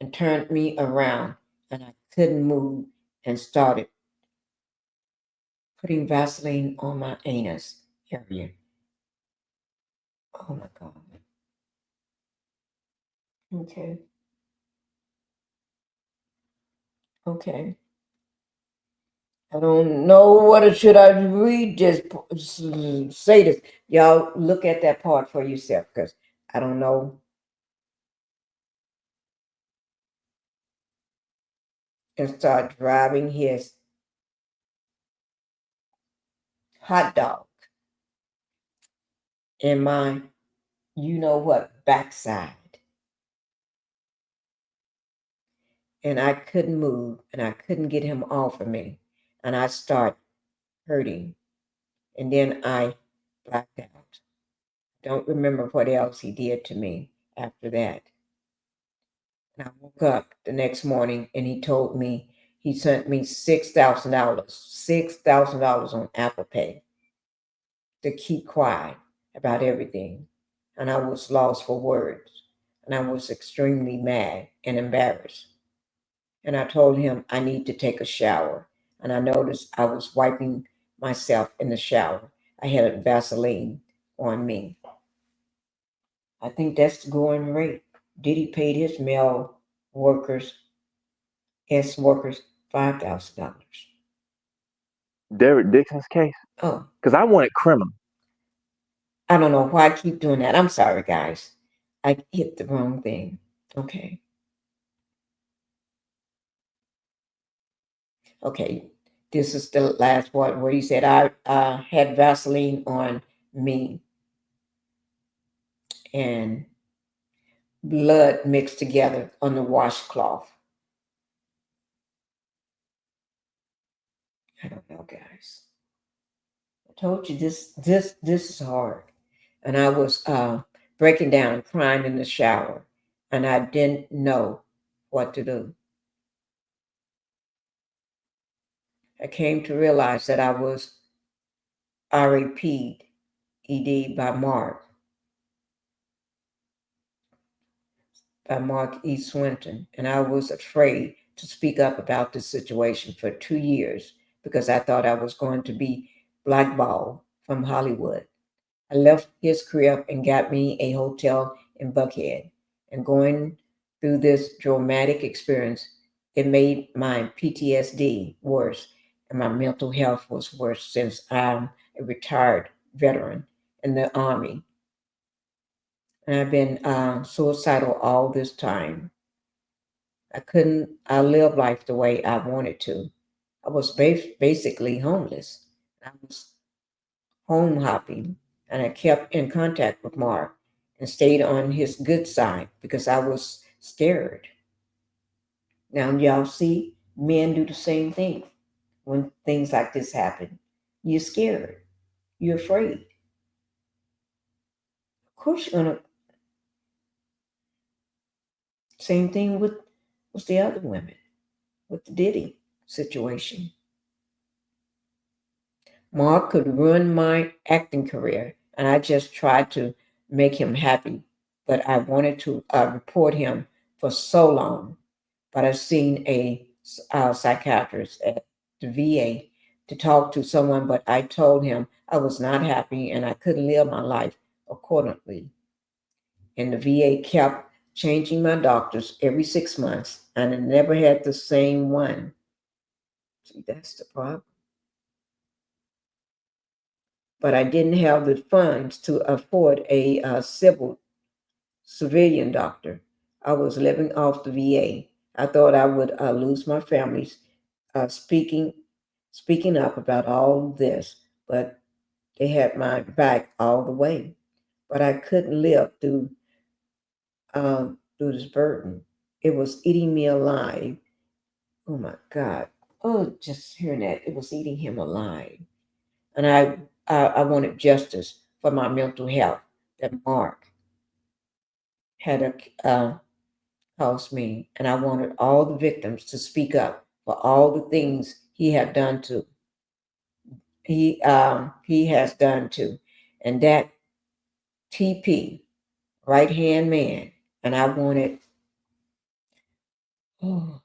and turned me around, and I couldn't move, and started putting Vaseline on my anus area. Oh my God. Okay. Okay. I don't know what should I read this, say this. Y'all look at that part for yourself because I don't know. And start driving his hot dog in my, you know what, backside. And I couldn't move and I couldn't get him off of me. And I start hurting. And then I blacked out. Don't remember what else he did to me after that. And I woke up the next morning and he told me he sent me $6,000 on Apple Pay to keep quiet about everything. And I was lost for words. And I was extremely mad and embarrassed. And I told him I need to take a shower. And I noticed I was wiping myself in the shower. I had Vaseline on me. I think that's the going rate. Diddy paid his male workers, his workers, $5,000. Derek Dixon's case. Oh, Because I wanted criminal. I don't know why I keep doing that. I'm sorry, guys. I hit the wrong thing. Okay. Okay. This is the last part where he said I had Vaseline on me and blood mixed together on the washcloth. I don't know, guys. I told you this is hard. And I was breaking down, crying in the shower, and I didn't know what to do. I came to realize that I was R2PED by Mark E. Swinton, and I was afraid to speak up about this situation for 2 years because I thought I was going to be blackballed from Hollywood. I left his career and got me a hotel in Buckhead. And going through this dramatic experience, it made my PTSD worse, and my mental health was worse since I'm a retired veteran in the Army. And I've been suicidal all this time. I live life the way I wanted to. I was basically homeless. I was home hopping, and I kept in contact with Mark and stayed on his good side because I was scared. Now, y'all see, men do the same thing when things like this happen. You're scared, you're afraid. Of course, you're gonna. Same thing with the other women, with the Diddy situation. Mark could ruin my acting career, and I just tried to make him happy. But I wanted to report him for so long. But I've seen a psychiatrist at the VA to talk to someone, but I told him I was not happy and I couldn't live my life accordingly. And the VA kept changing my doctors every 6 months, and I never had the same one. See, that's the problem. But I didn't have the funds to afford a civilian doctor. I was living off the VA. I thought I would lose my family's uh, speaking speaking up about all this, but they had my back all the way. But I couldn't live through this burden. It was eating me alive. Oh my God! Oh, just hearing that, it was eating him alive. And I wanted justice for my mental health that Mark had caused me, and I wanted all the victims to speak up for all the things he has done to, and that TP right hand man, and I wanted oh,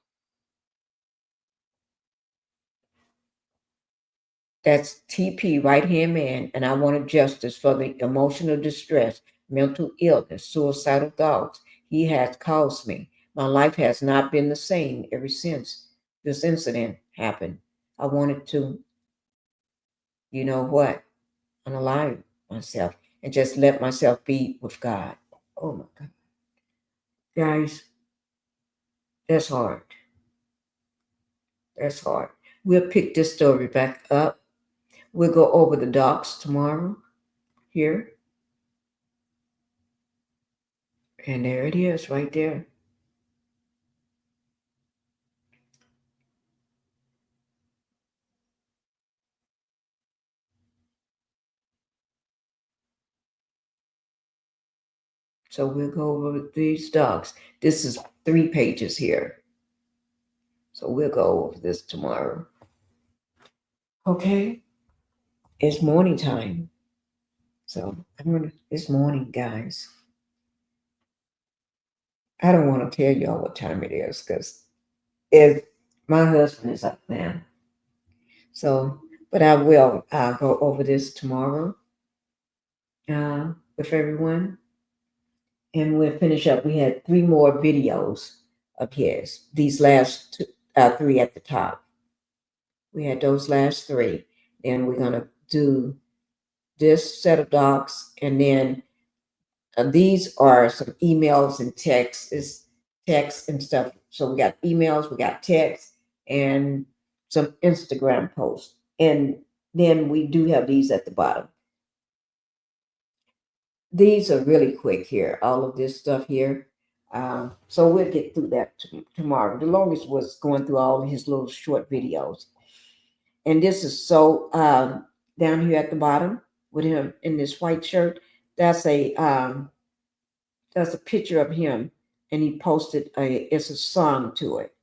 that's TP right hand man, and I wanted justice for the emotional distress, mental illness, suicidal thoughts he has caused me. My life has not been the same ever since this incident happened. I wanted to, you know what, unalive myself and just let myself be with God. Oh my God. Guys, that's hard. That's hard. We'll pick this story back up. We'll go over the docs tomorrow here. And there it is right there. So we'll go over these docs. This is 3 pages here. So we'll go over this tomorrow. Okay. It's morning time. So it's morning, guys. I don't want to tell y'all what time it is because my husband is up now. So, but I will go over this tomorrow with everyone, and we'll finish up. We had 3 more videos of his. These last 3 at the top. We had those last 3. Then we're gonna do this set of docs, and then these are some emails and texts. It's text and stuff. So we got emails, we got text, and some Instagram posts, and then we do have these at the bottom. These are really quick here, all of this stuff here. So we'll get through that tomorrow. The longest was going through all of his little short videos. And this is so down here at the bottom with him in this white shirt. That's a picture of him, and he posted it's a song to it,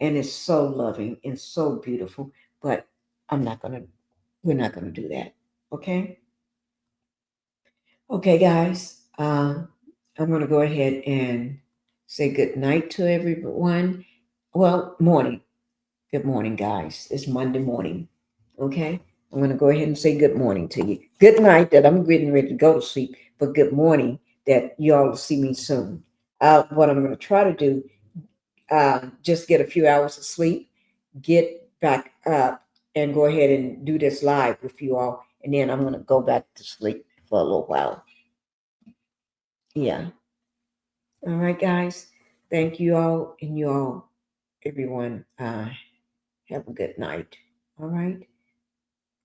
and it's so loving and so beautiful. but we're not gonna do that. Okay? Okay, guys. I'm gonna go ahead and say good night to everyone. Well, morning. Good morning, guys. It's Monday morning. Okay? I'm gonna go ahead and say good morning to you. Good night that I'm getting ready to go to sleep, but good morning that y'all will see me soon. What I'm gonna try to do, just get a few hours of sleep, get back up and go ahead and do this live with you all. And then I'm going to go back to sleep for a little while. Yeah. All right, guys. Thank you all. And you all, everyone, have a good night. All right.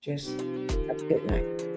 Just have a good night.